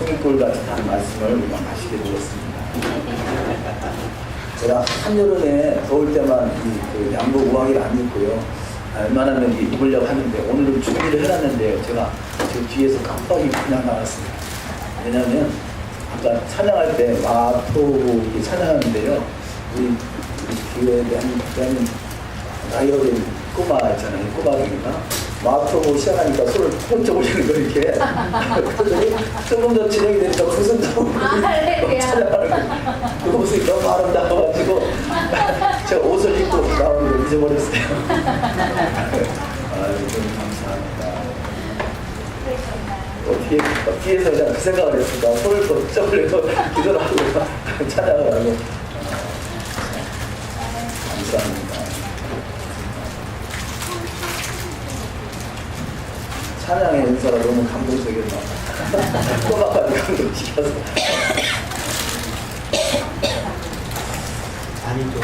송이꿀 같은 말씀을 우리가 맛있게 들었습니다. 제가 한여름에 더울 때만 그 양복 우아기를 안 입고요. 웬만하면 입으려고 하는데 오늘은 준비를 해놨는데요. 제가 저 뒤에서 깜빡이 그냥 나왔습니다. 왜냐하면 아까 찬양할 때 마토 찬양하는데요. 우리 교회에 대한 나이 어린 꼬마 있잖아요. 꼬마들인가 마토 시작하니까 손을 번쩍 올리는 거 이렇게. 그랬더니 조금 더 진행이 되니까 무슨 찬양하는 거. 그 모습이 너무 아름다워가지고 제가 옷을 입고 나오는 걸 잊어버렸어요. 아유, 좀 감사합니다. 뒤에서 그냥 그 생각을 했습니다. 손을 번쩍 올려서 기도를 하고 찬양을 하고. 감사합니다. 찬양의 은사가 너무 감동적이었나 봐. 꼬마까지 감동시켜서. 아니죠.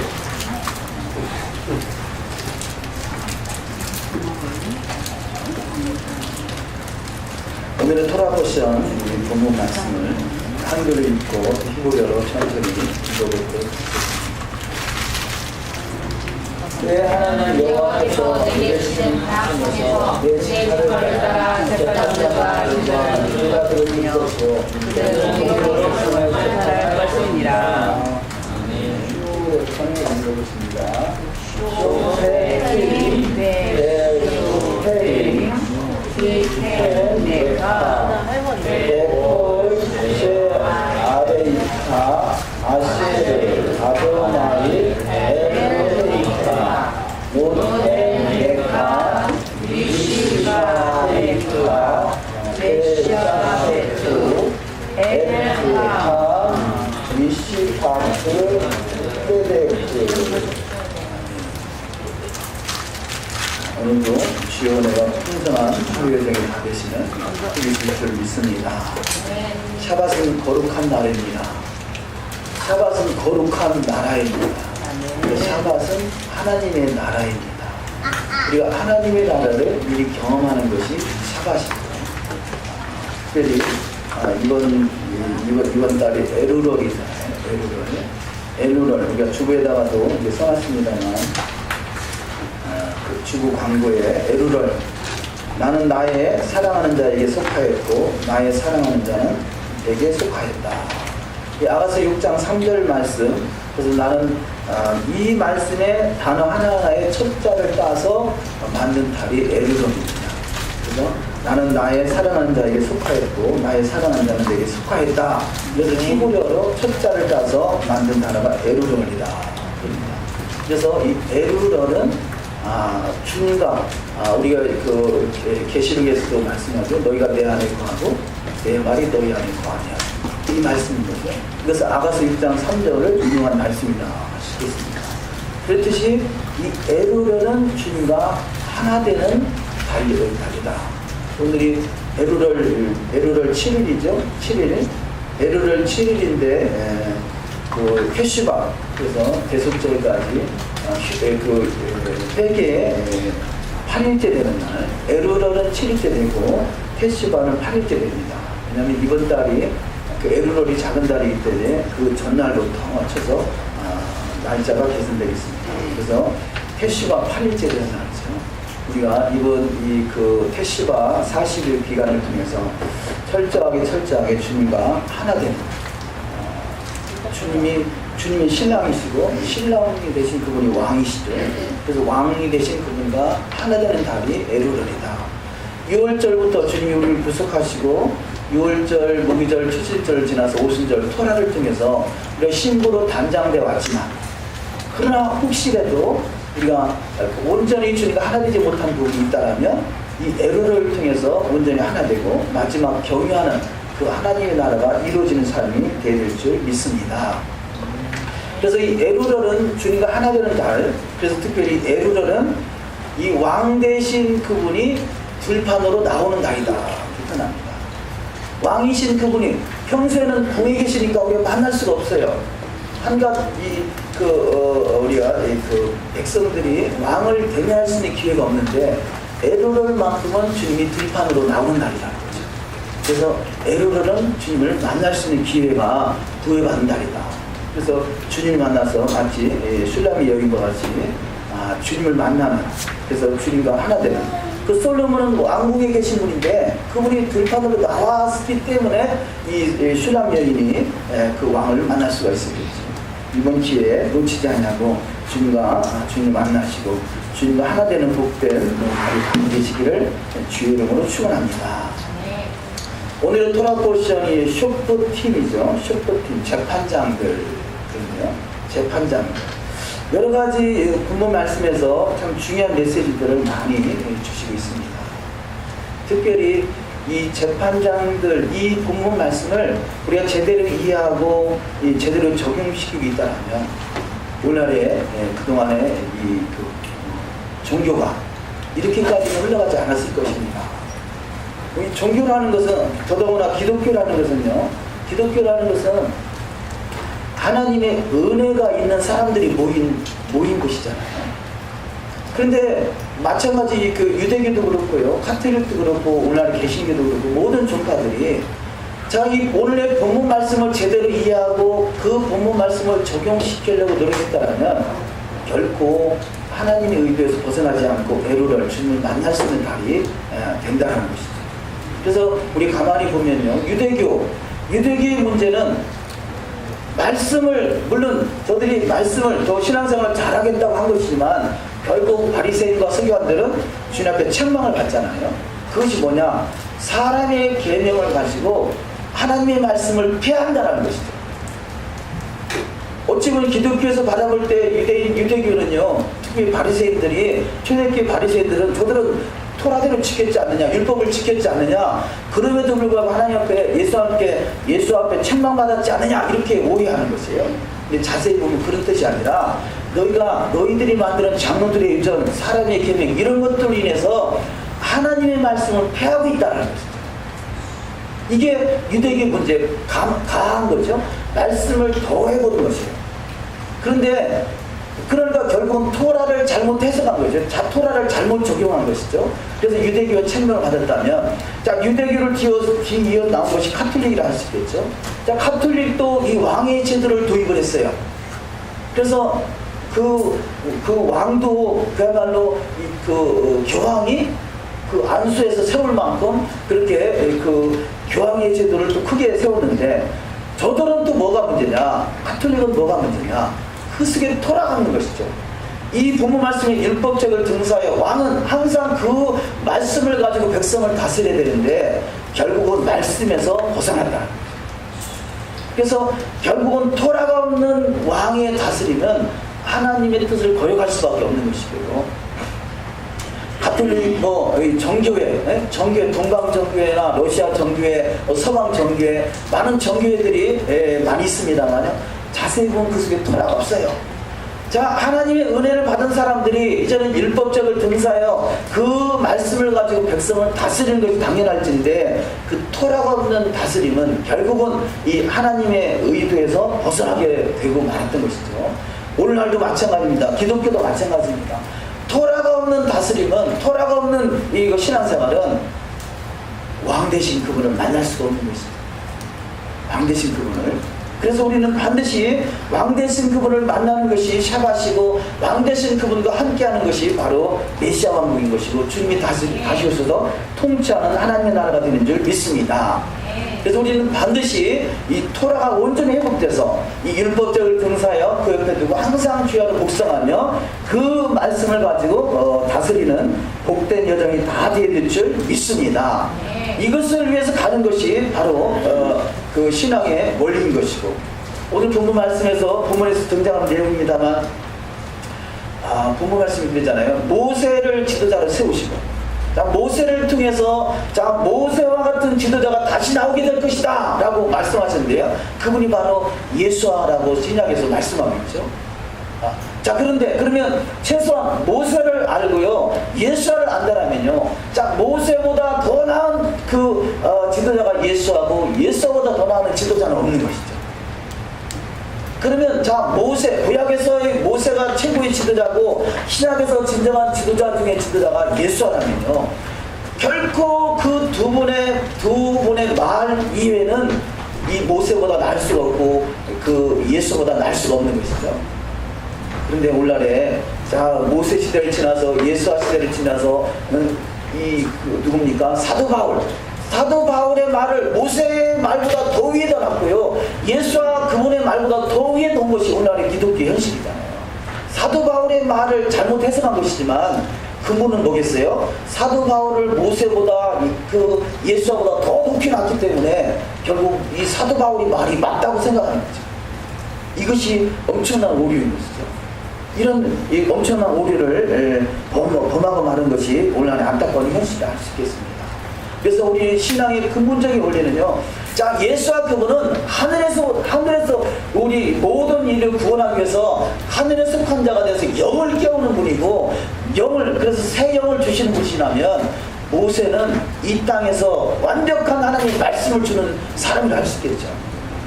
오늘은 토라 포션 본문 말씀을 한글을 읽고 히브리어로 천천히 읽어보도록 하겠습니다. 내 하나님 여호와께서 내게 주신 땅에서 내 식사를 따라 제사장들과 제사들을 믿었고 그들은 믿음으로 살아갈 것이니라. 천천히 읽어보겠습니다. 쇼헤임 베슈헤임 히헤네가 에폴 셰 아레이카 아셰르 아도나이 에르헤이카 모네네카 미시바레이카 메샤베투 에르하 미시파트 페데크. 오늘도 주여 내가 풍성한 하루 여정을 다 되시는 우리 주를 믿습니다. 샤밧은 거룩한 날입니다. 샤밧은 거룩한 나라입니다. 샤밧은 하나님의 나라입니다. 우리가 하나님의 나라를 미리 경험하는 것이 샤밧입니다. 특별히 이번 달이 에루럴이잖아요. 에루럴 우리가 주부에다가도 이제 써놨습니다만 그 주부 광고에 에루럴 나는 나의 사랑하는 자에게 속하였고 나의 사랑하는 자는 내게 속하였다. 이 아가서 6장 3절 말씀. 그래서 나는 이 말씀의 단어 하나하나의 첫자를 따서 만든 달이 에루럴입니다. 그래서 나는 나의 사랑하는 자에게 속하였고 나의 사랑하는 자는 내게 속하였다. 그래서 히브리어로 첫자를 따서 만든 단어가 에루럴이다. 그래서 이 에루럴은 주님과 우리가 그 계시록에서도 말씀하죠. 너희가 내 안에 거하고 내 말이 너희 안에 거하냐. 이 말씀인 거죠. 그래서 아가서 1장 3절을 인용한 말씀이다 하시겠습니다. 그렇듯이 이 에루럴은 주님과 하나 되는 달이다. 오늘이 에루럴 7일이죠. 7일. 에루럴 7일인데 그 캐슈바 그래서 대속절까지 그 회개에 8일째 되는 날, 에루럴은 7일째 되고 캐슈바는 8일째 됩니다. 왜냐하면 이번 달이 그 에루럴이 작은 달이기 때문에 그 전날부터 맞춰서 날짜가 개선되겠습니다. 그래서 캐슈바 8일째 되는 날이죠. 우리가 이번 그 캐슈바 40일 기간을 통해서 철저하게 주님과 하나 되는 주님이 신랑이시고 신랑이 되신 그분이 왕이시죠. 그래서 왕이 되신 그분과 하나 되는 달이 에루럴이다. 6월절부터 주님이 우리를 구속하시고 6월절, 무기절, 초실절을 지나서 오순절 토라를 통해서 우리가 신부로 단장되어 왔지만 그러나 혹시라도 우리가 온전히 주님과 하나 되지 못한 부분이 있다면 이 에루럴을 통해서 온전히 하나 되고 마지막 경유하는 그 하나님의 나라가 이루어지는 삶이 될 줄 믿습니다. 그래서 이 에루럴은 주님과 하나 되는 달. 그래서 특별히 에루럴은 이 왕 대신 그분이 들판으로 나오는 달이다. 표현합니다. 왕이신 그분이 평소에는 궁에 계시니까 우리가 만날 수가 없어요. 한갓 우리가 그 백성들이 왕을 대면할 수 있는 기회가 없는데 에루럴만큼은 주님이 들판으로 나오는 날이라는 거죠. 그래서 에루르는 주님을 만날 수 있는 기회가 부여받는 달이다. 그래서 주님을 만나서 마치 슐라미 여인과 같이 주님을 만나는, 그래서 주님과 하나 되는. 그 솔로몬은 왕궁에 계신 분인데 그분이 들판으로 나왔기 때문에 이 슐람 여인이 그 왕을 만날 수가 있었겠죠. 이번 기회에 놓치지 않냐고 주님을 만나시고 주님과 하나 되는 복된 날이 되시기를 주의 이름으로 축원합니다. 오늘의 토라 포션이 쇼프팀이죠. 쇼프팀, 재판장들인데요. 재판장들. 여러 가지 본문 말씀에서 참 중요한 메시지들을 많이 주시고 있습니다. 특별히 이 재판장들, 이 본문 말씀을 우리가 제대로 이해하고 제대로 적용시키고 있다면 오늘날의 그동안의 종교가 이렇게까지는 흘러가지 않았을 것입니다. 이 종교라는 것은, 더더구나 기독교라는 것은요, 기독교라는 것은 하나님의 은혜가 있는 사람들이 모인 곳이잖아요. 그런데 마찬가지 그 유대교도 그렇고요, 카톨릭도 그렇고, 오늘날 개신교도 그렇고, 모든 종파들이 이 오늘의 본문 말씀을 제대로 이해하고 그 본문 말씀을 적용시키려고 노력했다면 결코 하나님의 의도에서 벗어나지 않고 에루를 주님을 만날 수 있는 달이 된다는 것이죠. 그래서 우리 가만히 보면요, 유대교의 문제는 말씀을, 물론 저들이 말씀을 더 신앙생활을 잘하겠다고 한 것이지만 결국 바리새인과 서기관들은 주님 앞에 책망을 받잖아요. 그것이 뭐냐? 사람의 계명을 가지고 하나님의 말씀을 폐한다는 것이죠. 어찌 보면 기독교에서 바라볼 때 유대교는요, 특히 바리새인들이, 초대교회 바리새인들은 저들은 토라대로 지켰지 않느냐, 율법을 지켰지 않느냐, 그럼에도 불구하고 하나님 앞에 예수 앞에 책망받았지 않느냐, 이렇게 오해하는 것이에요. 근데 자세히 보면 그런 뜻이 아니라 너희들이 만드는 장로들의 유전, 사람의 계명, 이런 것들로 인해서 하나님의 말씀을 폐하고 있다는 것이죠. 이게 유대교의 문제, 가한 거죠. 말씀을 더해보는 것이에요. 그러니까 결국은 토라를 잘못 해석한 거죠. 토라를 잘못 적용한 것이죠. 그래서 유대교가 책명을 받았다면, 유대교를 이어 나온 것이 카톨릭이라 할 수 있겠죠. 카톨릭도 이 왕의 제도를 도입을 했어요. 그래서 그 왕도 그야말로 교황이 그 안수에서 세울 만큼 그렇게 그 교황의 제도를 또 크게 세웠는데, 저들은 또 뭐가 문제냐? 카톨릭은 뭐가 문제냐? 흐스게 돌아가는 것이죠. 이 본문 말씀의 율법책을 등사하여 왕은 항상 그 말씀을 가지고 백성을 다스려야 되는데 결국은 말씀에서 벗어난다. 그래서 결국은 토라가 없는 왕의 다스림은 하나님의 뜻을 거역할 수밖에 없는 것이고요. 카톨릭 정교회, 동방 정교회나 러시아 정교회, 서방 정교회, 많은 정교회들이 많이 있습니다만 자세히 보면 그 속에 토라가 없어요. 하나님의 은혜를 받은 사람들이 이제는 율법책을 등사하여 그 말씀을 가지고 백성을 다스리는 것이 당연할진데, 그 토라가 없는 다스림은 결국은 이 하나님의 의도에서 벗어나게 되고 말았던 것이죠. 오늘날도 마찬가지입니다. 기독교도 마찬가지입니다. 토라가 없는 다스림은, 토라가 없는 이 신앙생활은 왕 대신 그분을 만날 수가 없는 것입니다. 왕 대신 그분을. 그래서 우리는 반드시 왕 대신 그분을 만나는 것이 샤바시고, 왕 대신 그분과 함께하는 것이 바로 메시아 왕국인 것이고, 주님이 다시 오셔서 통치하는 하나님의 나라가 되는 줄 믿습니다. 그래서 우리는 반드시 이 토라가 온전히 회복돼서 이 율법책을 등사하여 그 옆에 두고 항상 주야로 묵상하며 그 말씀을 가지고 다스리는 복된 여정이 다 되어질 줄 믿습니다. 이것을 위해서 가는 것이 바로 그 신앙의 원리인 것이고, 오늘 본문 말씀에서 본문에서 등장하는 내용입니다만, 본문 말씀이 그러잖아요. 모세를 지도자로 세우시고, 모세를 통해서 모세와 같은 지도자가 다시 나오게 될 것이다 라고 말씀하셨는데요, 그분이 바로 예수아라고 신약에서 말씀하고 있죠. 그러면 최소한 모세를 알고요, 예수아를 안다라면요, 모세보다 더 나은 그 지도자가 예수아고, 예수아보다 더 나은 지도자는 없는 것이죠. 그러면 구약에서의 모세가 최고의 지도자고, 신약에서 진정한 지도자 중에 지도자가 예수아라면요, 결코 그 두 분의 말 이외에는 이 모세보다 나을 수가 없고 그 예수보다 나을 수가 없는 것이죠. 그런데 오늘날에 자 모세 시대를 지나서 예수와 시대를 지나서 누굽니까? 사도 바울의 말을 모세의 말보다 더 위에다 놨고요. 예수와 그분의 말보다 더 위에 놓은 것이 오늘날의 기독교 현실이잖아요. 사도 바울의 말을 잘못 해석한 것이지만 근본은 뭐겠어요? 사도 바울을 모세보다 그 예수보다 더 높이 놨기 때문에 결국 이 사도 바울의 말이 맞다고 생각하는 거죠. 이것이 엄청난 오류인 것이죠. 이런 이 엄청난 오류를 범하고 마는 것이 오늘날의 안타까운 현실이라 할 수 있겠습니다. 그래서 우리 신앙의 근본적인 원리는요. 자, 예수와 그분은 하늘에서 우리 모든 일을 구원하기 위해서 하늘에 속한 자가 돼서 영을 깨우는 분이고 그래서 새 영을 주시는 분이라면 모세는 이 땅에서 완벽한 하나님의 말씀을 주는 사람이라 할 수 있겠죠.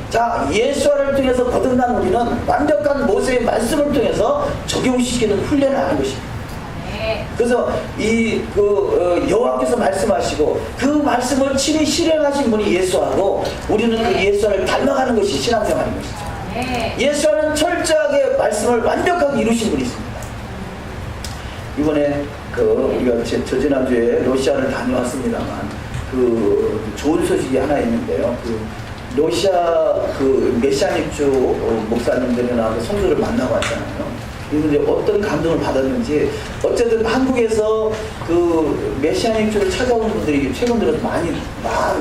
자, 예수와를 통해서 거듭난 우리는 완벽한 모세의 말씀을 통해서 적용시키는 훈련을 하는 것입니다. 그래서 여호와께서 말씀하시고 그 말씀을 친히 실행하신 분이 예수하고 우리는 그 예수를 닮아가는 것이 신앙생활인 것이죠. 예수는 철저하게 말씀을 완벽하게 이루신 분이 있습니다. 이번에 우리가 저지난주에 러시아를 다녀왔습니다만 좋은 소식이 하나 있는데요. 러시아 메시아닉주 목사님들이나 성도를 만나고 왔잖아요. 이분들이 어떤 감동을 받았는지 어쨌든 한국에서 메시아닉주를 찾아오는 분들이 최근 들어서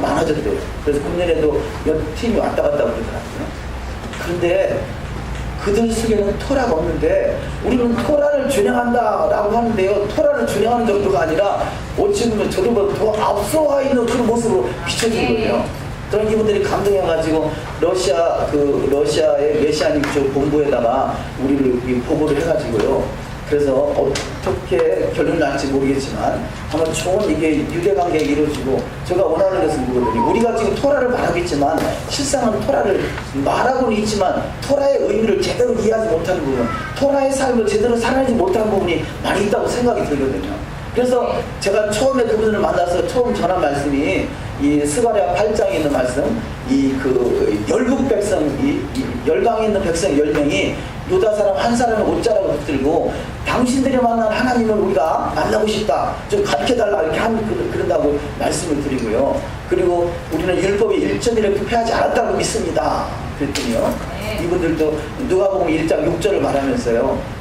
많아졌대요. 그래서 금년에도 몇 팀이 왔다 갔다 그러더라고요. 그런데 그들 속에는 토라가 없는데 우리는 토라를 준행한다라고 하는데요. 토라를 준행하는 정도가 아니라 어찌 보면 저들보다 더 앞서와 있는 그런 모습으로 비춰진 거예요. 그런 이분들이 감동해가지고 러시아의 메시아닉주 본부에다가 우리를 보고를 해가지고요. 그래서 어떻게 결론이 날지 모르겠지만 아마 좋은 이게 유대관계가 이루어지고 제가 원하는 것은 그거거든요. 우리가 지금 토라를 말하고 있지만 실상은 토라를 말하고는 있지만 토라의 의미를 제대로 이해하지 못하는 부분, 토라의 삶을 제대로 살아내지 못하는 부분이 많이 있다고 생각이 들거든요. 그래서 제가 처음에 그분을 만나서 처음 전한 말씀이 이 스가랴 8장에 있는 말씀, 열국 백성, 열방에 있는 백성 10명이 유다 사람 한 사람을 옷자락을 붙들고 당신들이 만난 하나님을 우리가 만나고 싶다, 좀 가르쳐달라 이렇게 그런다고 말씀을 드리고요. 그리고 우리는 율법의 1.1을 투표하지 않았다고 믿습니다. 그랬더니요. 이분들도 누가복음 1장 6절을 말하면서요.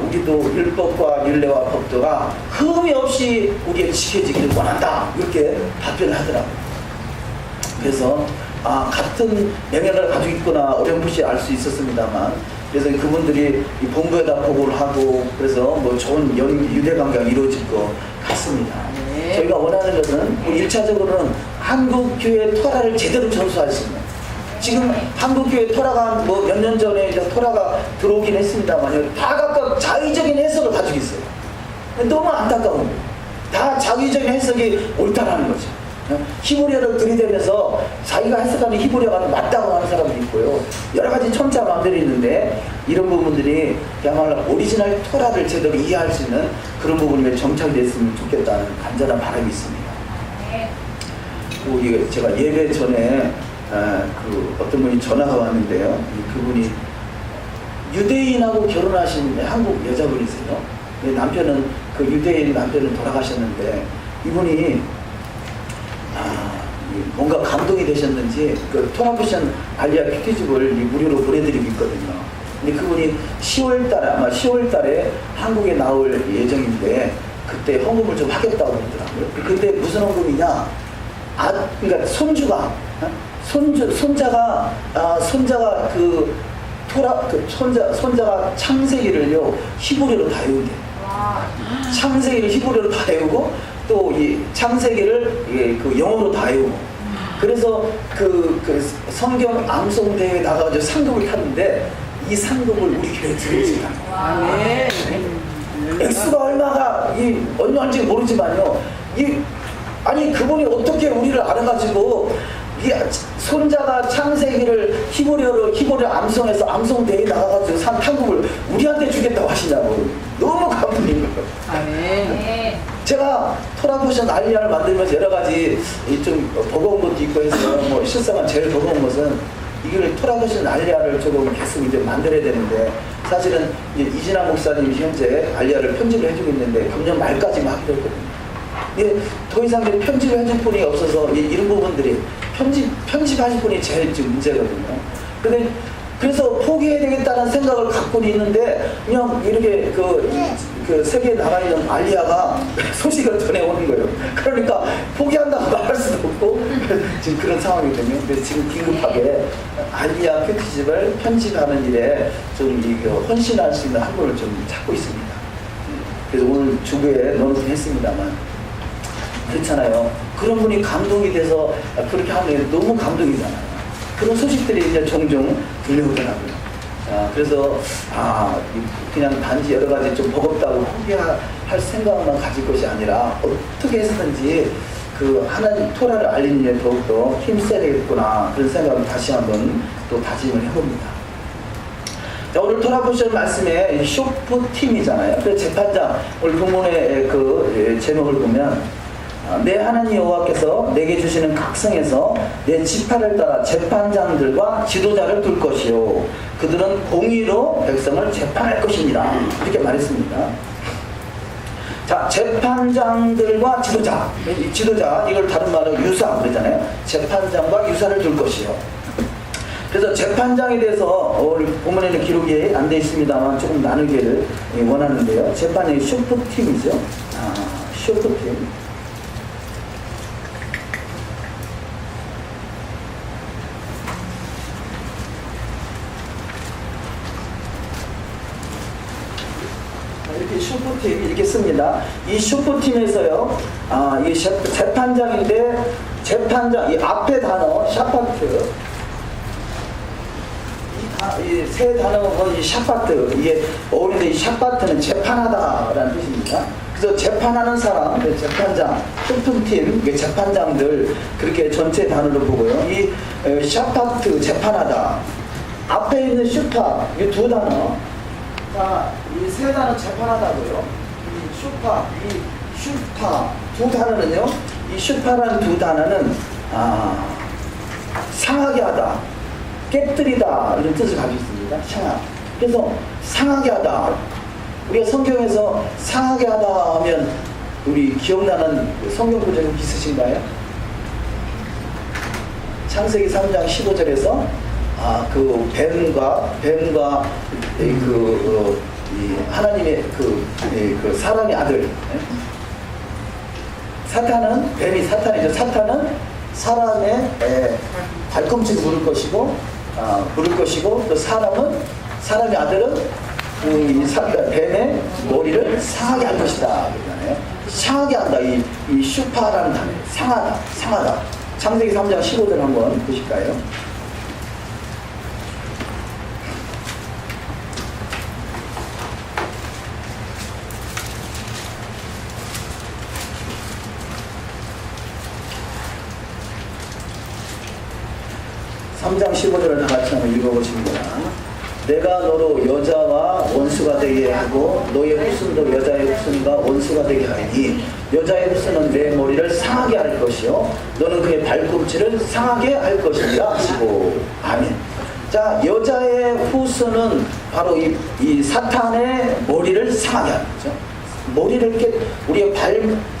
우리도 율법과 율례와 법도가 흠이 없이 우리의 지켜지기를 원한다. 이렇게 답변을 하더라고요. 그래서 같은 영향을 가지고 있구나 어렴풋이 알 수 있었습니다만 그래서 그분들이 이 본부에다 보고를 하고 그래서 좋은 유대관계가 이루어질 것 같습니다. 저희가 원하는 것은 1차적으로는 한국교회 토라를 제대로 전수할 수 있는 지금 한국교회 토라가 몇 년 전에 이제 토라가 들어오긴 했습니다만 다 각각 자의적인 해석을 가지고 있어요. 너무 안타까운 거예요. 다 자의적인 해석이 옳다라는 거죠. 히브리어를 들이대면서 자기가 해석하는 히브리어가 맞다고 하는 사람도 있고요. 여러 가지 천차 만별이 있는데 이런 부분들이 그야말로 오리지널 토라를 제대로 이해할 수 있는 그런 부분이 정착이 됐으면 좋겠다는 간절한 바람이 있습니다. 그리고 제가 예배 전에 어떤 분이 전화가 왔는데요. 그분이 유대인하고 결혼하신 한국 여자분이세요. 남편은 유대인 남편은 돌아가셨는데 이분이 뭔가 감동이 되셨는지 토라부션 알리아 퀴즈집을 무료로 보내드리고 있거든요. 근데 그분이 10월달에 10월달에 한국에 나올 예정인데 그때 헌금을 좀 하겠다고 그러더라고요. 근데 무슨 헌금이냐? 그러니까 손자가 손자가 창세기를요 히브리어로 다 외운대요. 창세기를 히브리어로 다 외우고 또 이 창세기를 영어로 다 외우고 그래서 성경 암송 대회에 나가서 상금을 탔는데 이 상금을 우리 교회에 드리겠습니다. 액수가 얼마가 얼마인지 모르지만요. 아니 그분이 어떻게 우리를 알아가지고 손자가 창세기를 히브리어 암송해서 암송 대회 나가가지고 산 상금을 우리한테 주겠다고 하시냐고 너무 감동인 거예요. 제가 토라 포션 알리아를 만들면서 여러 가지 좀 버거운 것도 있고 해서 뭐 실상은 제일 버거운 것은 이걸 토라 포션 알리아를 조금 계속 이제 만들어야 되는데 사실은 이제 이진아 목사님이 현재 알리아를 편집을 해주고 있는데 금년 말까지만 하기로 했거든요. 예, 더 이상 편집을 해줄 분이 없어서 이런 부분들이 편집하실 분이 제일 지금 문제거든요. 근데 그래서 포기해야 되겠다는 생각을 갖고 있는데 그냥 이렇게 그 세계에 나가 있는 알리아가 소식을 전해오는 거예요. 그러니까 포기한다고 말할 수도 없고 지금 그런 상황이거든요. 근데 지금 긴급하게 알리아 큐티집을 편집하는 일에 좀 헌신할 수 있는 한 분을 좀 찾고 있습니다. 그래서 오늘 주부에 넣어놓긴 했습니다만 그렇잖아요. 그런 분이 감동이 돼서 그렇게 하는 게 너무 감동이잖아요. 그런 소식들이 이제 종종 들려오더라고요. 그래서 그냥 단지 여러 가지 좀 버겁다고 포기할 생각만 가질 것이 아니라 어떻게 해서든지 그 하나님 토라를 알리는 일에 더욱더 힘써야 되겠구나 그런 생각을 다시 한번 또 다짐을 해봅니다. 자, 오늘 토라 보시는 말씀에 쇼프팀이잖아요. 그래서 재판장 오늘 본문의 그 제목을 보면 내 하나님 여호와께서 내게 주시는 각성에서 내 지파를 따라 재판장들과 지도자를 둘 것이요 그들은 공의로 백성을 재판할 것입니다. 이렇게 말했습니다. 자, 재판장들과 지도자 이걸 다른 말로 유사 그러잖아요. 재판장과 유사를 둘 것이요. 그래서 재판장에 대해서 오늘 본문에는 기록이 안 되어 있습니다만 조금 나누기를 원하는데요. 재판의 쇼프팀이죠. 쇼프팀. 이렇게 슈퍼팀 이렇게 씁니다. 이 슈퍼팀에서요, 이 재판장인데 재판장 이 앞에 단어 샤파트 이 세 단어가 이 샤파트 이게 어울리는데 이 샤파트는 재판하다라는 뜻입니다. 그래서 재판하는 사람, 재판장, 슈퍼팀 재판장들 그렇게 전체 단어로 보고요. 이 샤파트 재판하다 앞에 있는 슈파 이 두 단어. 자, 이 세 단어 재판하다고요. 이 슈파 두 단어는요. 이 슈파라는 두 단어는 상하게 하다, 깨뜨리다 이런 뜻을 가지고 있습니다. 상하. 그래서 상하게 하다. 우리가 성경에서 상하게 하다 하면 우리 기억나는 성경 구절이 있으신가요? 창세기 3장 15절에서 그 뱀과 이 하나님의 그 사람의 아들 사탄은 뱀이 사탄이죠. 사탄은 사람의 발꿈치를 물을 것이고 또 사람의 아들은 뱀의 머리를 상하게 할 것이다. 그러잖아요. 상하게 한다. 이 슈파라는 단어 상하다. 창세기 3장 15절 한번 보실까요? (3장 15절을 다 같이 한번 읽어보십니다. 내가 너로 여자와 원수가 되게 하고 너의 후손도 여자의 후손과 원수가 되게 하리니 여자의 후손은 내 머리를 상하게 할 것이요 너는 그의 발꿈치를 상하게 할 것이라 하시고 아멘. 자, 여자의 후손은 바로 이 사탄의 머리를 상하게 하는 거죠. 머리를 이렇게 우리가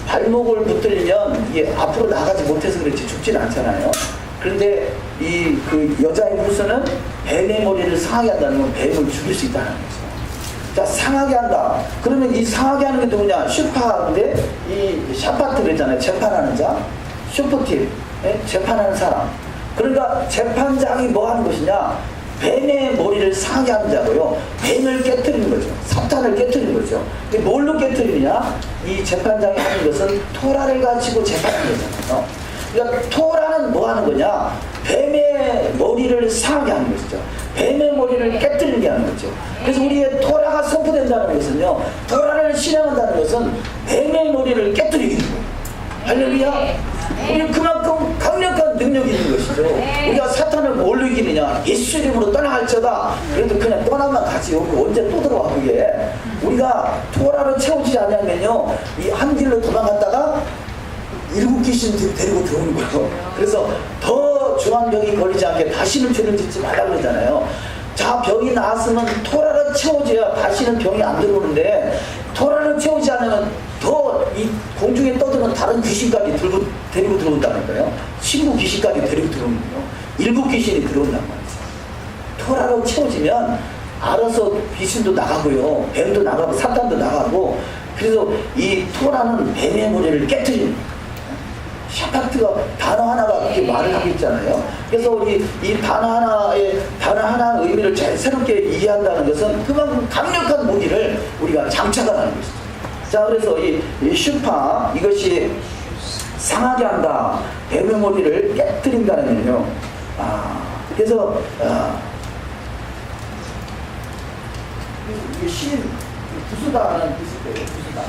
발목을 붙들면 이게 앞으로 나가지 못해서 그렇지 죽지는 않잖아요. 그런데 그 여자의 후손은 뱀의 머리를 상하게 한다는 건 뱀을 죽일 수 있다는 거죠. 자, 상하게 한다. 그러면 이 상하게 하는 게 누구냐? 슈파인데 이 샤파트 그랬잖아요. 재판하는 자, 슈퍼팀, 재판하는 사람. 그러니까 재판장이 뭐 하는 것이냐? 뱀의 머리를 상하게 하는 자고요. 뱀을 깨뜨리는 거죠. 사탄을 깨뜨리는 거죠. 근데 뭘로 깨뜨리느냐? 이 재판장이 하는 것은 토라를 가지고 재판하는 거잖아요. 그러니까 토라는 뭐 하는 거냐? 뱀의 머리를 상하게 하는 것이죠. 뱀의 머리를 깨뜨리게 하는 거죠. 그래서 우리의 토라가 선포된다는 것은요, 토라를 실행한다는 것은 뱀의 머리를 깨뜨리는 거예요. 할렐루야. 우리는 그만큼 강력한 능력이 있는 것이죠. 우리가 사탄을 뭘로 이기느냐? 우리가 예수 이름으로 떠나갈지어다. 그래도 그냥 떠나면 가지요. 그 언제 또 들어와 그게. 우리가 토라로 채우지 않으면요, 이 한 길로 도망갔다가 일곱 귀신 데리고 들어오는 거예요. 그래서 더 중한 병이 걸리지 않게 다시는 죄를 짓지 말라 그러잖아요. 자, 병이 나았으면 토라로 채워져야 다시는 병이 안 들어오는데, 토라로 채우지 않으면 더 이 공중에 떠드는 다른 귀신까지 데리고 들어온다는 거예요. 친구 귀신까지 데리고 들어오는 거예요. 일곱 귀신이 들어온단 말이죠. 토라로 채워지면 알아서 귀신도 나가고요, 뱀도 나가고 사탄도 나가고. 그래서 이 토라는 뱀의 머리를 깨뜨리는 거예요. 샤파트가 단어 하나가 그렇게 말을 하고 있잖아요. 그래서 우리 이 단어 하나의 의미를 잘 새롭게 이해한다는 것은 그만큼 강력한 무기를 우리가 장착하는 것이죠. 자, 그래서 이 슈파, 이것이 상하게 한다, 뱀의 머리를 깨뜨린다는요. 그래서 이게 신, 부수다는 뜻이 돼요. 부수다.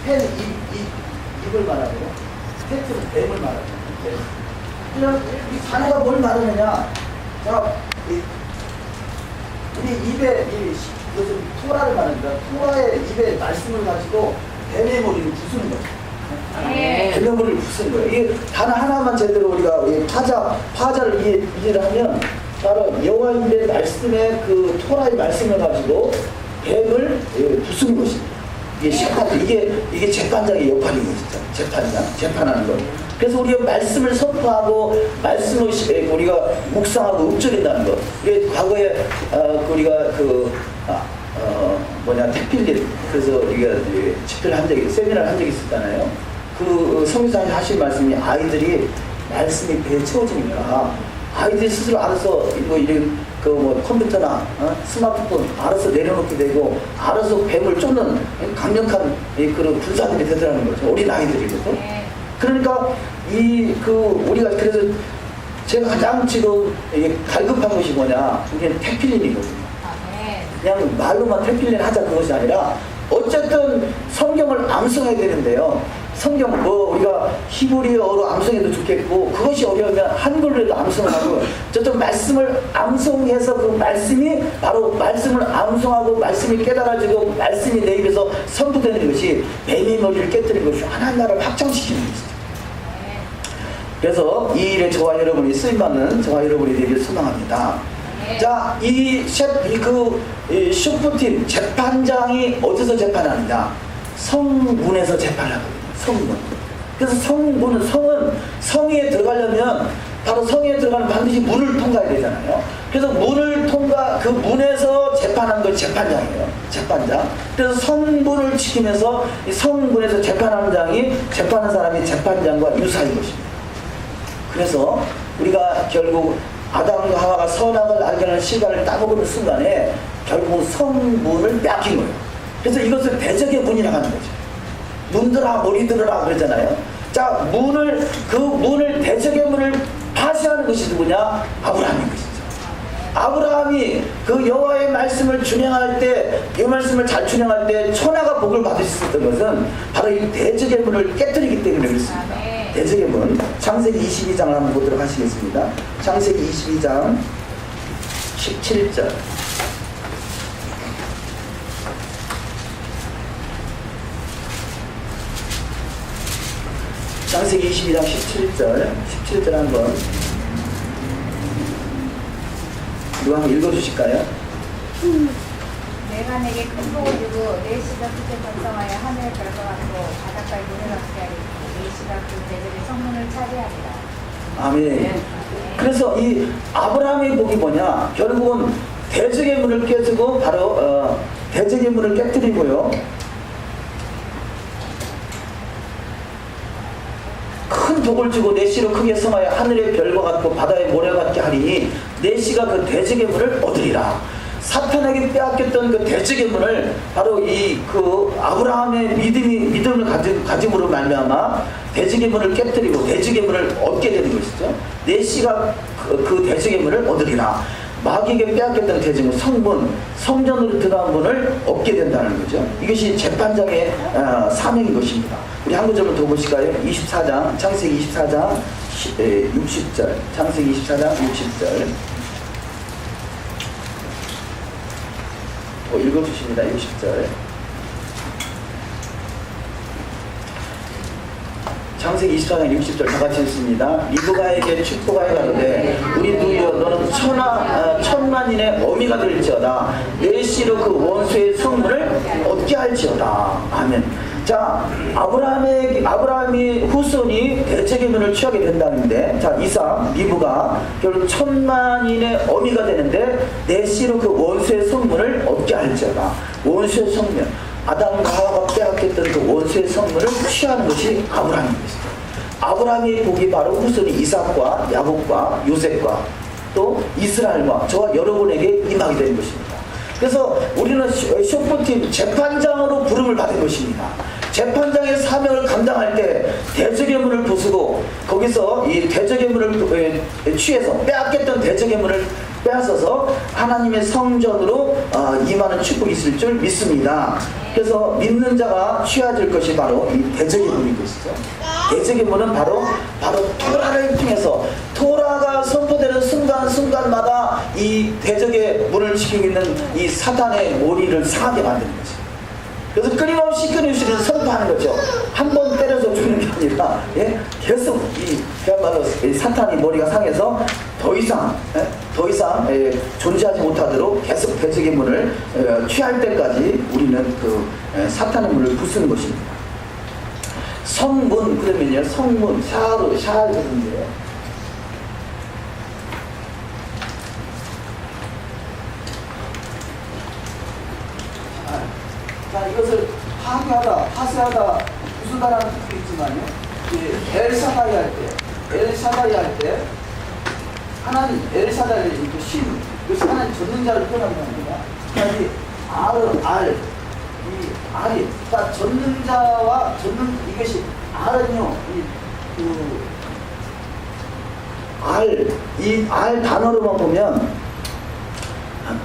펜 입을 말하고, 펜은 뱀을 말하고. 그냥 이 단어가 뭘 말하느냐? 자, 우리 입에 이것은 토라를 말합니다. 토라의 입에 말씀을 가지고 뱀의 머리를 부수는 거죠. 뱀의 머리를 부수는 거예요. 이게 단어 하나만 제대로 우리가 파자를 이해를 하면, 바로 여호와의 말씀의 그 토라의 말씀을 가지고 뱀을 부수는 것입니다. 이게 재판장의 역할인 것이죠. 재판하는 것. 그래서 우리가 말씀을 선포하고 말씀을 우리가 묵상하고 읊조린다는 것. 과거에 우리가 택필린, 그래서 우리가 집회를 한 적이, 세미나를 한 적이 있었잖아요. 그 성교사님 하신 말씀이, 아이들이 말씀이 배에 채워지니까 아이들이 스스로 알아서 컴퓨터나 스마트폰 알아서 내려놓게 되고, 알아서 뱀을 쫓는 강력한 그런 군사들이 되더라는 거죠. 어린 아이들이거든. 그러니까 우리가, 그래서 제가 가장 지금 갈급한 것이 뭐냐, 우리는 택필린이거든요. 그냥 말로만 택필린 하자 그것이 아니라, 어쨌든 성경을 암송해야 되는데요. 성경 우리가 히브리어로 암송해도 좋겠고, 그것이 어려우면 한글로도 암송하고, 어쨌든 말씀을 암송해서 그 말씀이 바로 말씀을 암송하고 말씀이 깨달아지고 말씀이 내 입에서 선포되는 것이 뱀의 머리를 깨뜨리는 것이 하나님 나라를 확장시키는 것이죠. 그래서 이 일에 저와 여러분이 쓰임받는 저와 여러분이 되길 소망합니다. 자, 슈퍼팀 재판장이 어디서 재판하느냐? 성문에서 재판하거든요. 성문. 그래서 성은 성에 들어가려면, 바로 성에 들어가면 반드시 문을 통과해야 되잖아요. 그래서 그 문에서 재판하는 걸 재판장이에요. 재판장. 그래서 성문을 지키면서 이 성문에서 재판하는 사람이 재판장과 유사인 것입니다. 그래서 우리가 결국 아담과 하와가 선악을 알게 하는 실과를 따먹는 순간에 결국 성문을 뺏긴 거예요. 그래서 이것을 대적의 문이라고 하는 거죠. 눈들아 머리 들으라 그러잖아요. 자, 그 문을, 대적의 문을 파쇄하는 것이 누구냐? 아브라함인 것이죠. 아브라함이 그 여호와의 말씀을 준행할 때, 이 말씀을 잘 준행할 때 천하가 복을 받을 수 있었던 것은 바로 이 대적의 문을 깨뜨리기 때문에 그렇습니다. 대적의 문. 창세기 22장을 한번 보도록 하시겠습니다. 창세기 22장 17절. 창세기 22장 17절 한번 누가 한번 읽어주실까요? 내가 내게 큰 복을 주고 내 씨가 크게 번성하여 하늘의 별과 같고 바닷가의 물을 같게 하리고 내 씨가 그 대적의 성문을 차지하리라. 아멘. 그래서 이 아브라함의 복이 뭐냐? 결국은 대적의 문을 깨뜨고 바로 대적의 문을 깨뜨리고요. 큰 복을 주고 내 씨로 크게 성하여 하늘의 별과 같고 바다의 모래 같게 하리니 내 씨가 그 대적의 문을 얻으리라. 사탄에게 빼앗겼던 그 대적의 문을 바로 그 아브라함의 믿음을 가짐으로 말미암아 대적의 문을 깨뜨리고 대적의 문을 얻게 되는 것이죠. 내 씨가 그 대적의 문을 얻으리라. 마귀에게 빼앗겼던 대적은 성전으로 들어간 문을 얻게 된다는 거죠. 이것이 재판장의 사명인 것입니다. 우리 한 구절만 더 보실까요? 24장, 창세기 24장 60절, 창세기 24장 60절. 읽어주십니다. 60절. 창세기 24장 60절 다 같이 읽습니다. 리브가에게 축복하여 가로되 우리 누이여 너는 천만인의 어미가 될지어다. 내 씨로 그 원수의 성문을 얻게 할지어다. 아멘. 자, 아브라함이 후손이 대제계문을 취하게 된다는데, 자, 이삭, 리브가 결국 천만인의 어미가 되는데 내 씨로 그 원수의 성문을 얻게 할지어다. 원수의 성문, 아담과 하와가 빼앗겼던 그 원수의 성문을 취하는 것이 아브라함인 것이죠. 아브라함의 복이 바로 후손이 이삭과 야곱과 요셉과 또 이스라엘과 저와 여러분에게 임하게 되는 것입니다. 그래서 우리는 쇼프팀 재판장으로 부름을 받은 것입니다. 재판장의 사명을 감당할 때 대저계문을 부수고 거기서 이 대저계문을 취해서 빼앗겼던 대저계문을 빼앗아서 하나님의 성전으로 임하는 축복이 있을 줄 믿습니다. 그래서 믿는 자가 취하질 것이 바로 이 대저계문인 것이죠. 대저계문은 바로 토라를 통해서 토라가 선포되는 순간순간마다 이 대적의 지키고 있는 이 사탄의 머리를 상하게 만드는 거죠. 그래서 끊임없이 선포하는 거죠. 한 번 때려서 죽는 게 아니라 계속 그야말로 사탄이 머리가 상해서 더 이상 존재하지 못하도록 계속 대적의 문을 취할 때까지 우리는 그 사탄의 문을 부수는 것입니다. 성문, 그러면요, 성문, 샤르인데요. 자, 이것을 파쇄하다, 부수다라는 뜻도 있지만요, 엘샤다이 할 때, 하나님, 엘샤다이, 이것이 하나님 전능자를 표현하는 겁니다. 알이, 그러니까 전능자와 이것이 알은요, 알 단어로만 보면